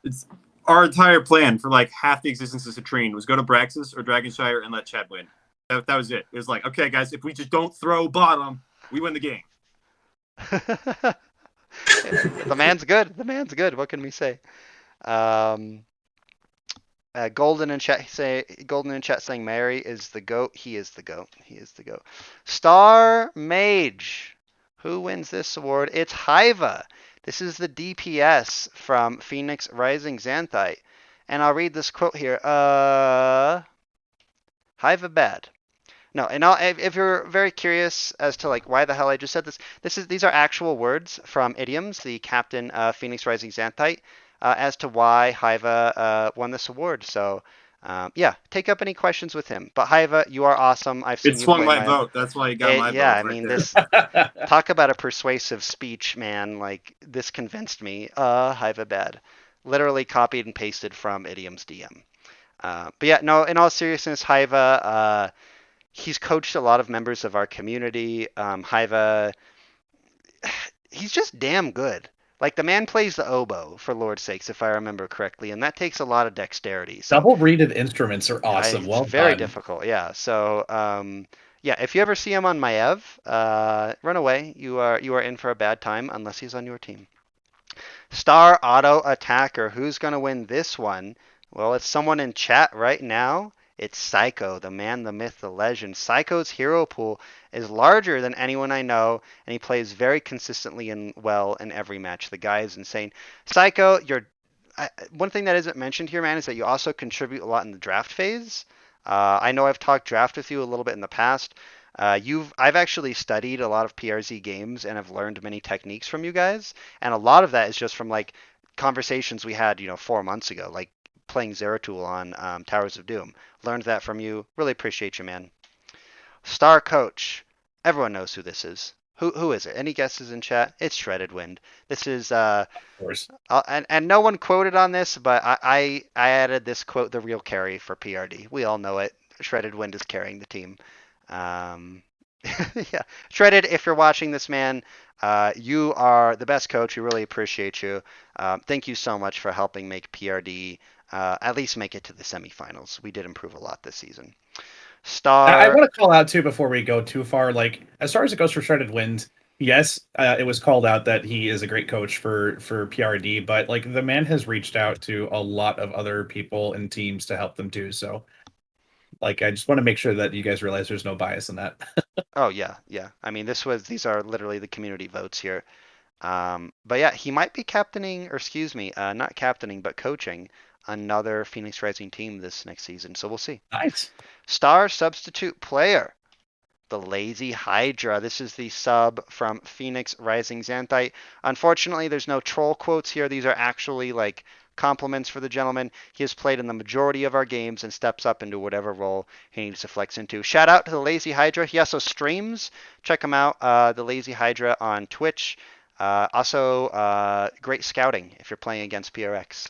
It's our entire plan for like half the existence of Citrine was go to Braxis or Dragonshire and let Chad win. That was it. It was like, okay, guys, if we just don't throw bottom, we win the game. The man's good. The man's good. What can we say? Golden in chat saying Mary is the goat. He is the goat. He is the goat. Star Mage. Who wins this award? It's Hiva. This is the DPS from Phoenix Rising Xanthite. And I'll read this quote here. Hiva bad. No, and if you're very curious as to like why the hell I just said this, these are actual words from Idioms, the captain of Phoenix Rising Xanthite, as to why Hiva won this award. So yeah, take up any questions with him. But Hiva, you are awesome. I've seen It you swung play my vote. That's why you got my yeah, vote. I mean this. Talk about a persuasive speech, man. Like this convinced me. Hiva bad. Literally copied and pasted from Idiom's DM. But yeah, no. In all seriousness, Hiva. He's coached a lot of members of our community. Hiva, he's just damn good. Like the man plays the oboe, for Lord's sakes, if I remember correctly, and that takes a lot of dexterity. So Double reeded instruments are awesome. it's Well very done. difficult. Yeah. So yeah, if you ever see him on Maev, run away. You are in for a bad time unless he's on your team. Star Auto Attacker. Who's gonna win this one? Well, it's someone in chat right now. It's Psycho, the man, the myth, the legend. Psycho's hero pool is larger than anyone I know, and he plays very consistently and well in every match. The guy is insane. Psycho, one thing that isn't mentioned here, man, is that you also contribute a lot in the draft phase. I know I've talked draft with you a little bit in the past. I've actually studied a lot of PRZ games and have learned many techniques from you guys, and a lot of that is just from like conversations we had, 4 months ago, like playing Zeratul on Towers of Doom. Learned that from you. Really appreciate you, man. Star Coach. Everyone knows who this is. Who is it? Any guesses in chat? It's Shredded Wind. This is Of course. and no one quoted on this, but I added this quote, the real carry for PRD. We all know it. Shredded Wind is carrying the team. Yeah, Shredded, if you're watching this, man, you are the best coach. We really appreciate you. Thank you so much for helping make PRD at least make it to the semifinals. We did improve a lot this season. I Star. want to call out too before we go too far. Like as far as it goes for Shredded Wind, yes, it was called out that he is a great coach for PRD, but like the man has reached out to a lot of other people and teams to help them too. So like I just want to make sure that you guys realize there's no bias in that. Oh yeah, yeah. I mean, these are literally the community votes here. But yeah, he might be captaining, or excuse me, not captaining, but coaching another Phoenix Rising team this next season. So we'll see. Nice. Star substitute player. The Lazy Hydra. This is the sub from Phoenix Rising Xanthite. Unfortunately, there's no troll quotes here. These are actually like compliments for the gentleman. He has played in the majority of our games and steps up into whatever role he needs to flex into. Shout out to the Lazy Hydra. He also streams. Check him out, the Lazy Hydra on Twitch. Also, great scouting if you're playing against PRX.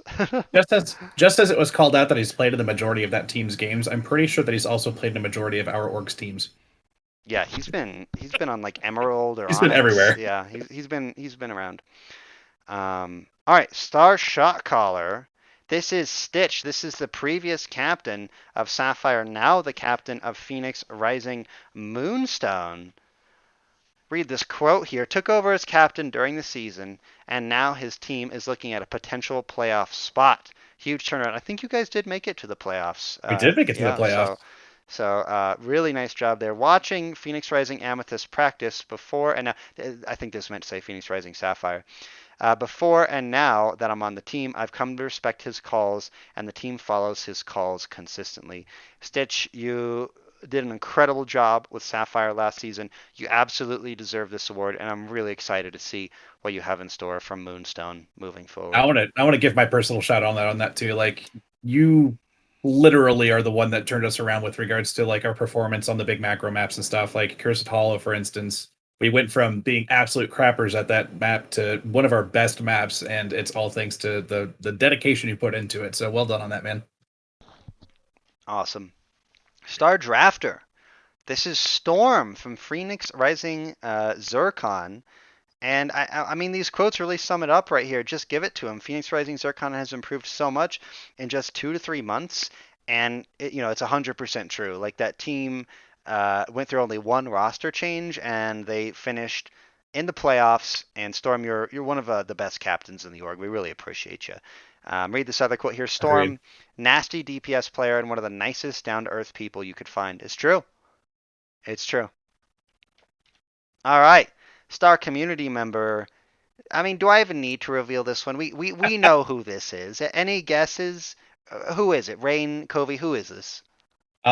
Just as it was called out that he's played in the majority of that team's games, I'm pretty sure that he's also played in a majority of our org's teams. Yeah, he's been on like Emerald or He's Onyx. been everywhere. Yeah, he's been around. All right, Star Shot Caller. This is Stitch. This is the previous captain of Sapphire, now the captain of Phoenix Rising Moonstone. Read this quote here. Took over as captain during the season, and now his team is looking at a potential playoff spot. Huge turnaround. I think you guys did make it to the playoffs. We did make it to the Yeah, playoffs. so really nice job there. Watching Phoenix Rising Amethyst practice before, and I think this meant to say Phoenix Rising Sapphire. Before and now that I'm on the team, I've come to respect his calls, and the team follows his calls consistently. Stitch, you did an incredible job with Sapphire last season. You absolutely deserve this award, and I'm really excited to see what you have in store from Moonstone moving forward. I want to give my personal shout out on that too. Like, you literally are the one that turned us around with regards to like our performance on the big macro maps and stuff. Like Cursed Hollow, for instance, we went from being absolute crappers at that map to one of our best maps, and it's all thanks to the dedication you put into it. So well done on that, man. Awesome. Star Drafter. This is Storm from Phoenix Rising Zircon. And I mean, these quotes really sum it up right here. Just give it to him. Phoenix Rising Zircon has improved so much in just 2 to 3 months, and it's 100% true. Like that team went through only one roster change, and they finished in the playoffs. And Storm, you're one of the best captains in the org. We really appreciate you. Read this other quote here. Storm, Agreed. nasty DPS player and one of the nicest down to earth people you could find. It's true. It's true. All right. Star community member. I mean, do I even need to reveal this one? We know who this is. Any guesses? Who is it? Rain, Covey, who is this? It's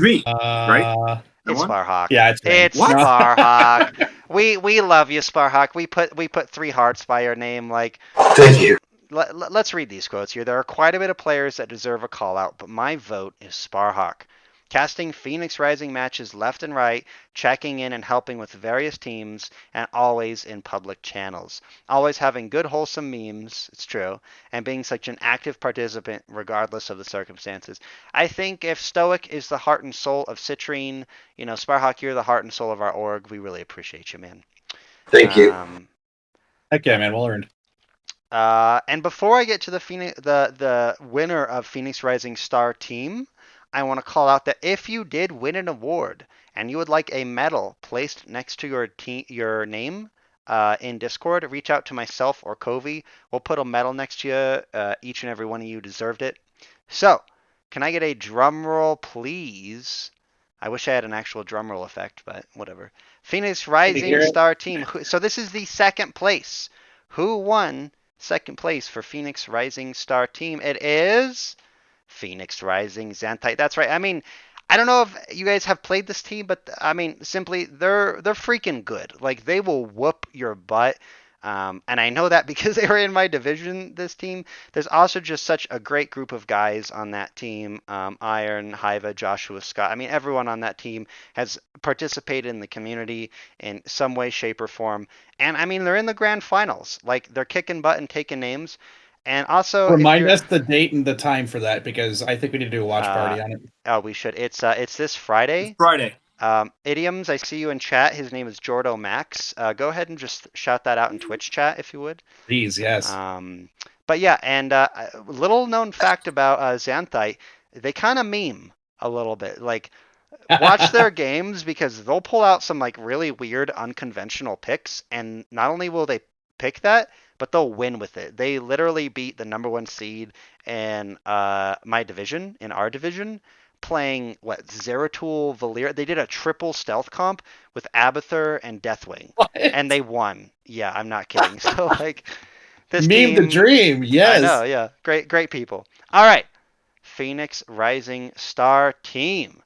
me, right? It's one? Sparhawk. Yeah, it's Rain. It's What? Sparhawk. We love you, Sparhawk. We put 3 hearts by your name. Like, Thank you. let's read these quotes here. There are quite a bit of players that deserve a call out, but my vote is Sparhawk. Casting Phoenix Rising matches left and right, checking in and helping with various teams, and always in public channels. Always having good wholesome memes, it's true, and being such an active participant regardless of the circumstances. I think if Stoic is the heart and soul of Citrine, Sparhawk, you're the heart and soul of our org. We really appreciate you, man. Thank you. Heck yeah, man. Well earned. And before I get to the winner of Phoenix Rising Star Team, I want to call out that if you did win an award and you would like a medal placed next to your name in Discord, reach out to myself or Covey. We'll put a medal next to you. Each and every one of you deserved it. So, can I get a drum roll, please? I wish I had an actual drum roll effect, but whatever. Phoenix Rising Star Team. So this is the second place. Who won second place for Phoenix Rising Star Team? It is Phoenix Rising Xanthite. That's right. I mean, I don't know if you guys have played this team, but I mean, simply they're freaking good. Like they will whoop your butt. And I know that because they were in my division, this team. There's also just such a great group of guys on that team. Iron, Hiva, Joshua, Scott. I mean, everyone on that team has participated in the community in some way, shape, or form. And I mean, they're in the grand finals. Like they're kicking butt and taking names. And also, Remind us the date and the time for that, because I think we need to do a watch Uh, party on it. Oh, we should. It's this Friday. It's Friday. Idioms, I see you in chat. His name is Jordo Max. Go ahead and just shout that out in Twitch chat if you would. Please, yes. But yeah, and little known fact about Xanthite, they kind of meme a little bit. Like, watch their games because they'll pull out some like really weird, unconventional picks, and not only will they pick that, but they'll win with it. They literally beat the number 1 seed in my division, in our division, playing Zeratul, Valir. They did a triple stealth comp with Abathur and Deathwing, What? and they won. Yeah, I'm not kidding. So like this Meme team, the dream. Yes. I know. Yeah, great people. All right, Phoenix Rising Star Team.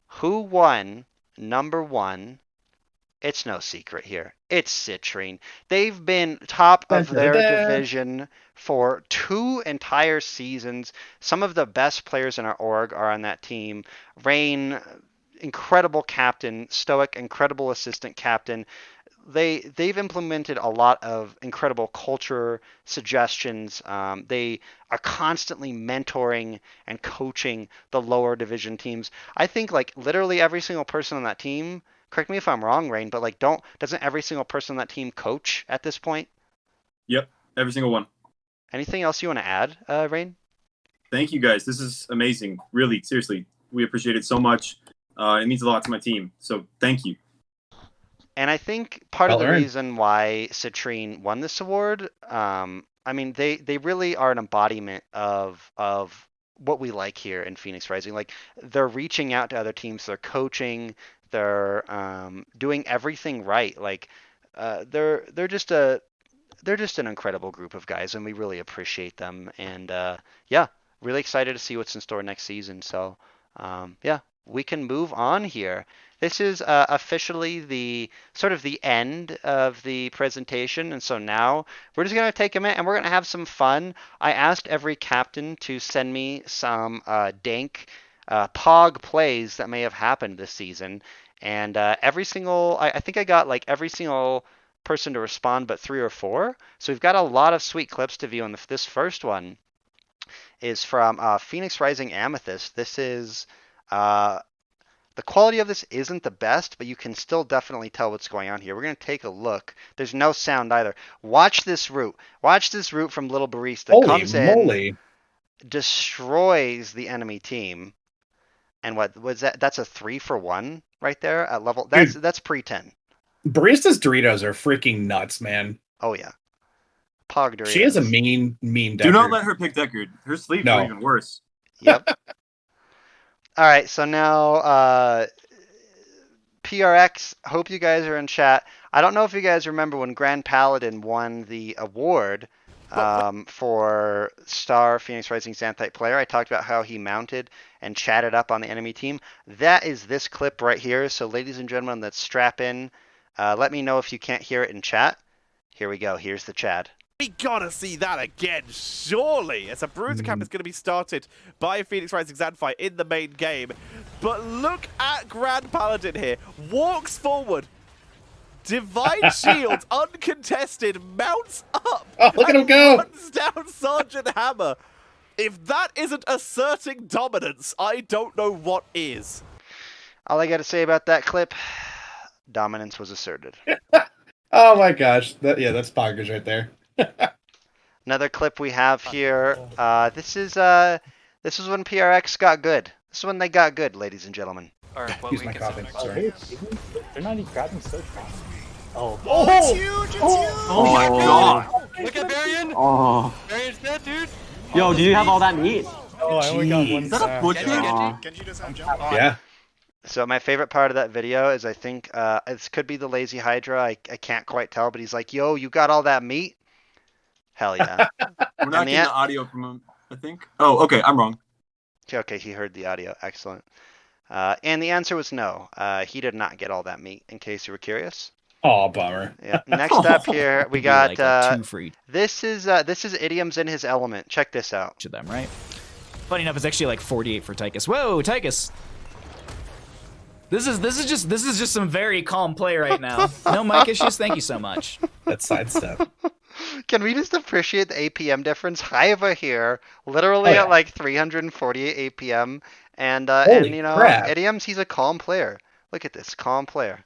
Who won number 1? It's no secret here. It's Citrine. They've been top of their division for 2 entire seasons. Some of the best players in our org are on that team. Rain, incredible captain. Stoic, incredible assistant captain. They've implemented a lot of incredible culture suggestions. They are constantly mentoring and coaching the lower division teams. I think like literally every single person on that team, correct me if I'm wrong, Rain, but like doesn't every single person on that team coach at this point? Yep, every single one. Anything else you want to add, Rain? Thank you guys. This is amazing. Really, seriously, we appreciate it so much. It means a lot to my team. So thank you. And I think part of Well the earned. reason why Citrine won this award, I mean, they really are an embodiment of what we like here in Phoenix Rising. Like they're reaching out to other teams, they're coaching, they're doing everything right. Like they're just an incredible group of guys, and we really appreciate them. And yeah, really excited to see what's in store next season. So yeah, we can move on here. This is officially the sort of the end of the presentation, and so now we're just gonna take a minute and we're gonna have some fun. I asked every captain to send me some dank pog plays that may have happened this season, and every single I think I got like every single person to respond but 3 or 4. So we've got a lot of sweet clips to view, and this first one is from Phoenix Rising Amethyst. This is the quality of this isn't the best, but you can still definitely tell what's going on here. We're going to take a look. There's no sound either. Watch this route. Watch this route from Little Barista. Holy Comes moly. in, destroys the enemy team. And what was that? That's a 3-for-1 right there at level. That's pre-10. Barista's Doritos are freaking nuts, man. Oh yeah. Pog Doritos. She is a mean Deckard. Do not let her pick Deckard. Her sleeves are even worse. Yep. All right, so now PRX, hope you guys are in chat. I don't know if you guys remember when Grand Paladin won the award for Star Phoenix Rising Xanthite player. I talked about how he mounted and chatted up on the enemy team. That is this clip right here. So ladies and gentlemen, let's strap in. Let me know if you can't hear it in chat. Here we go. Here's the chat. We gotta see that again, surely. As a Bruiser Camp is going to be started by Phoenix Rising Xanthite in the main game. But look at Grand Paladin here. Walks forward. Divine Shield, uncontested, mounts up. Oh, look at him go. Runs down Sergeant Hammer. If that isn't asserting dominance, I don't know what is. All I got to say about that clip, dominance was asserted. Oh my gosh. That's bonkers right there. Another clip we have here. This is when PRX got good. This is when they got good, ladies and gentlemen. Use my coughing. Sorry. They're not even grabbing so fast. Oh. It's huge! It's huge! Oh my god! Look at Varian. Oh. Varian's dead, dude. Yo, do you have all that meat? Oh, I only got one. Is that a butcher? Genji does have jump on. Yeah. So my favorite part of that video is I think this could be the Lazy Hydra. I can't quite tell, but he's like, "Yo, you got all that meat?" Hell yeah. We're not getting the audio from him, I think. Oh, okay, I'm wrong. Okay, he heard the audio. Excellent. And the answer was no. He did not get all that meat, in case you were curious. Oh, bummer. Yeah. Next up here, we got two free this is Idioms in his element. Check this out. to them, right? Funny enough, it's actually like 48 for Tychus. Whoa, Tychus! This is just some very calm play right now. No mic issues. Thank you so much. That's sidestep. Can we just appreciate the APM difference? Haiva here, literally at like 348 APM, and you know, crap. Idioms, he's a calm player. Look at this, calm player.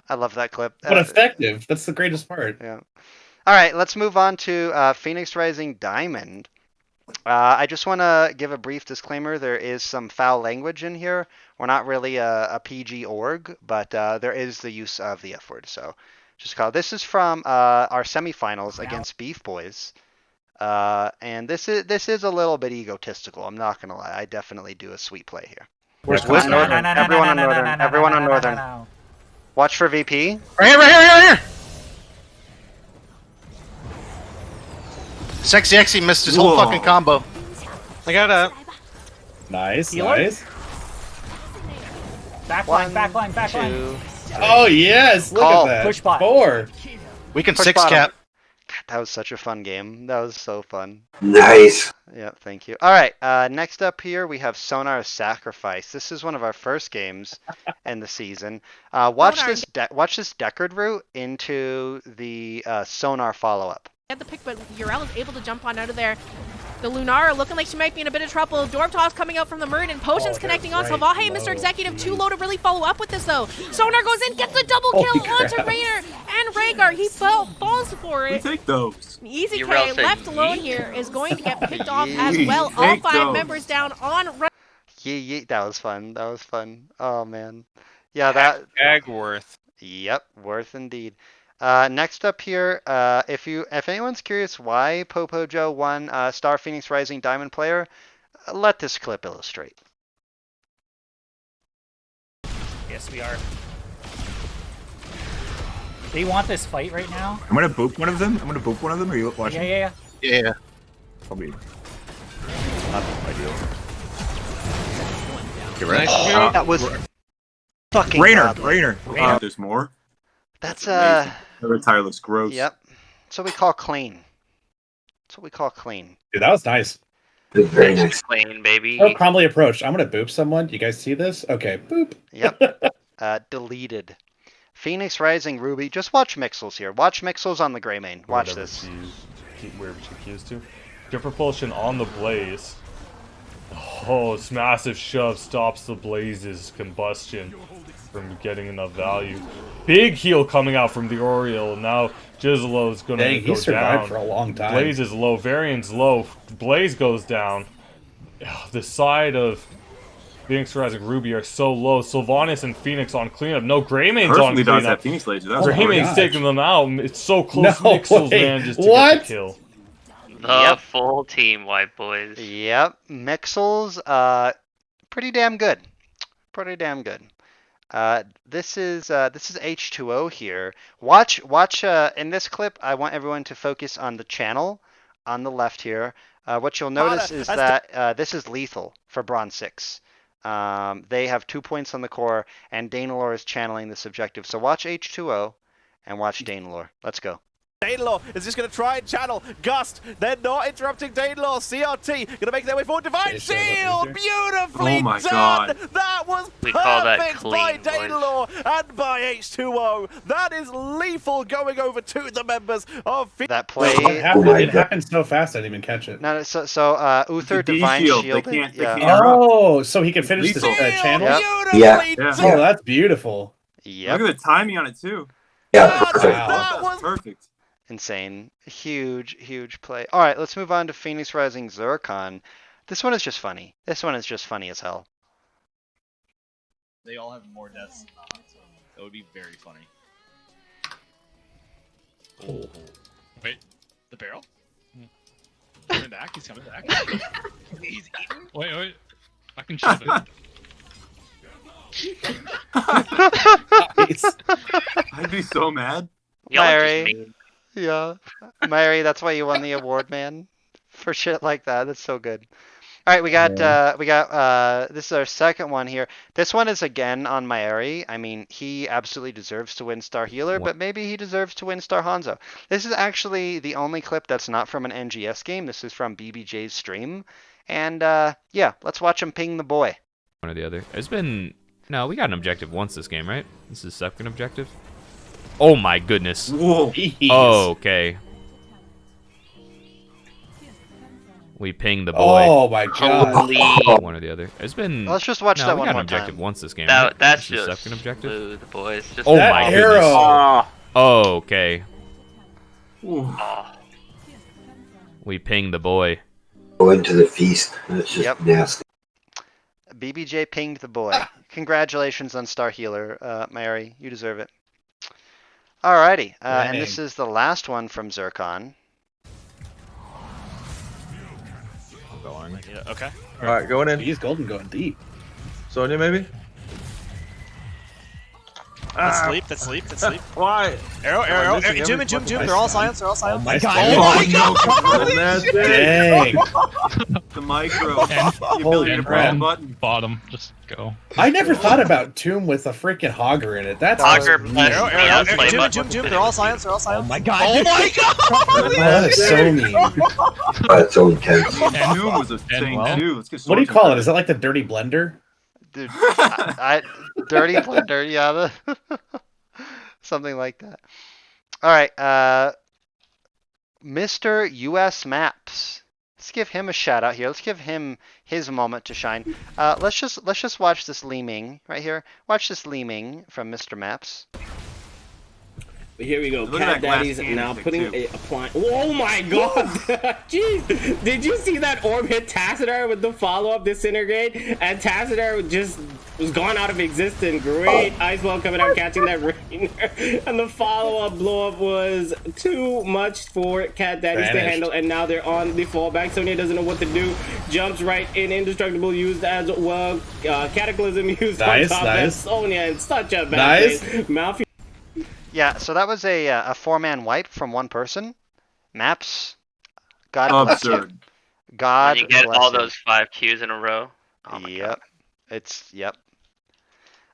I love that clip. But effective. That's the greatest part. Yeah. All right, let's move on to Phoenix Rising Diamond. I just want to give a brief disclaimer. There is some foul language in here. We're not really a PG org, but there is the use of the F word. So just call. This is from our semifinals against Beef Boys, and this is a little bit egotistical. I'm not gonna lie. I definitely do a sweet play here. Where's Northern? Everyone on Northern. Everyone on Northern. Watch for VP. Right here, right here, right here! Sexy Exy missed his whole fucking combo. I got a... Nice, Healer? nice. Backline, backline, backline. Oh, yes. Look Call. at that. Push bot. 4. We can Push 6 bottom. cap. God, that was such a fun game. That was so fun. Nice. Yeah, thank you. All right, next up here we have Sonar Sacrifice. This is one of our first games in the season. Watch this Deckard route into the Sonar follow-up. Had the pick, but Urel is able to jump on out of there. The Lunara looking like she might be in a bit of trouble. Dwarf Toss coming out from the Murd and Potions connecting on. Salvaje and Mr. Executive too low to really follow up with this though. Sonar goes in, gets the double kill onto Raynor and Rhaegar. He falls for We it. take those. Easy K Urel said left alone yeet. here is going to get picked off as well. All Take 5 those. members down on Yeet, that was fun. That was fun. Oh man. Yeah, that. Agworth. Yep, worth indeed. Next up here, if anyone's curious why Popo Joe won Star Phoenix Rising Diamond player, let this clip illustrate. Yes, we are. They want this fight right now. I'm gonna boop one of them. Are you watching? Yeah. Probably not ideal. Okay, right. That was fucking Rainer. There's more. That's The retire looks gross. Yep. That's what we call clean. Dude, that was nice. Very nice. Clean, baby. Oh, calmly approached. I'm gonna boop someone. You guys see this? Okay, boop. Yep. Deleted. Phoenix Rising Ruby. Just watch Mixels here. Watch Mixels on the Grey Main. Watch this. Wherever she keys to. Get propulsion on the blaze. Oh, this massive shove stops the blaze's combustion from getting enough value. Big heal coming out from the Oriole. Now Jizzlo is gonna Dang, go he survived down. for a long time. Blaze is low. Varian's low. Blaze goes down. The side of Phoenix Rising Ruby are so low. Sylvanas and Phoenix on cleanup. No, Greymane's on Perfectly dodged cleanup. that Phoenix laser. That's Greymane's taking them out. It's so close. No Mixels, way. man, just to get the kill. The full team wipe, boys. Yep. Mixels, pretty damn good. This is H2O here. Watch in this clip. I want everyone to focus on the channel on the left here. What you'll notice is that this is lethal for Bronze 6. They have 2 points on the core, and Danelore is channeling this objective. So watch H2O and watch Danelore. Let's go. Danelore is just going to try and channel Gust. They're not interrupting Danelore. CRT going to make their way forward. Divine Shield! Beautifully Oh my done! God. That was We call that perfect clean, by boys. Danelore and by H2O. That is lethal going over to the members of That play. It happened so fast I didn't even catch it. No, so Uther D Divine shield. Shield. They can't Oh, so he can finish this Lethal. channel? Yep. Oh, that's beautiful. Yep. Look at the timing on it too. That was Perfect. Insane. Huge play. All right, let's move on to Phoenix Rising Zircon. This one is just funny. This one is just funny as hell. They all have more deaths than not, so that would be very funny. Oh. Wait, the barrel? Coming back, he's coming back. He's eating? Wait, I can shove it. Nice. I'd be so mad. Mary. Yeah. Mary, that's why you won the award, man. For shit like that. That's so good. All right, we got this is our second one here. This one is again on Maeri. I mean, he absolutely deserves to win Star Healer, but maybe he deserves to win Star Hanzo. This is actually the only clip that's not from an NGS game. This is from BBJ's stream. And yeah, let's watch him ping the boy. One or the other. There's been we got an objective once this game, right? This is second objective. Oh my goodness. Whoa. Oh, okay. We pinged the boy. Oh my god. Holy. One or the other. There's been. Let's just watch that we one got more an objective time. once this game. That, right? that's This is just second objective. blew the boys. Just Oh That my arrow. goodness. Oh, okay. Oh. We pinged the boy. Go into the feast. That's just nasty. BBJ pinged the boy. Congratulations on Star Healer, Mary. You deserve it. Alrighty, and this is the last one from Zircon. I'm going. Yeah, okay. Alright, going in. He's golden going deep. Sonya, maybe? That's sleep. Why? Arrow. Zoom in. They're all silenced. Oh my god. Dang. The micro. The ability to press a button. Bottom. Just go. I never thought about Tomb with a freaking Hogger in it. That's Hogger Zoom. They're all silenced. Oh my god. Oh that is so mean. That's so intense. Doom was a thing too. Let's get What do you call it? Is that like the dirty blender? Dude, dirty blender, yeah, something like that. All right, Mr. US Maps. Let's give him a shout out here. Let's give him his moment to shine. Let's just watch this Leeming right here. Watch this Leeming from Mr. Maps. But here we go. Look Cat at that glass Daddy's cannon now thing, putting too. a appliance. Oh my god! Jeez! Did you see that orb hit Tassadar with the follow-up disintegrate? And Tassadar just was gone out of existence. Great ice ball coming out, catching that Rainer. And the follow-up blow-up was too much for Cat Daddies to handle. And now they're on the fallback. Sonya doesn't know what to do. Jumps right in. Indestructible used as well. Cataclysm used on top. That's Sonya in such a bad place. Malfi Yeah, so that was a four-man wipe from one person. Maps, God bless you. Absurd. God When you get bless all you. those 5 Qs in a row. Oh my Yep. god. Yep.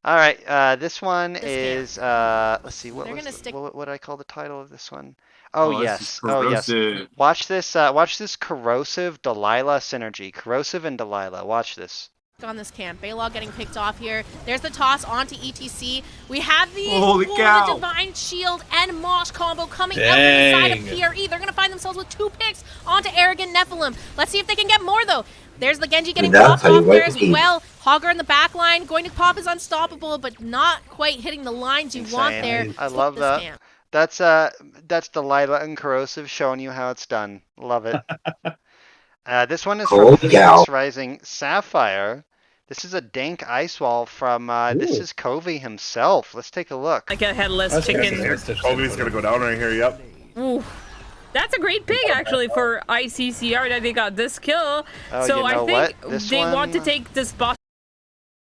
All right, this one is let's see, what did I call the title of this one? Oh, Oh, this is yes. Oh yes. corrosive. Watch this corrosive Delilah synergy. Corrosive and Delilah. Watch this. On this camp. Baylog getting picked off here. There's the toss onto ETC. We have the, Holy cow. the Divine Shield and Mosh combo coming out Dang. from the side of PRE. They're going to find themselves with 2 picks onto Arrogant Nephilim. Let's see if they can get more, though. There's the Genji getting That's popped how you off there wipe as the team. well. Hogger in the back line. Going to pop is unstoppable, but not quite hitting the lines you want there. I love this that. camp. That's Delilah and Corrosive showing you how it's done. Love it. This one is Holy from cow. Phoenix Rising Sapphire. This is a dank ice wall from this is Covey himself. Let's take a look. Like a headless That's chicken. Kobe's gonna go down right here. Yep. Ooh. That's a great pick, actually, for ICCR that they got this kill. Oh, so you know I think what? This they want to one- take this bot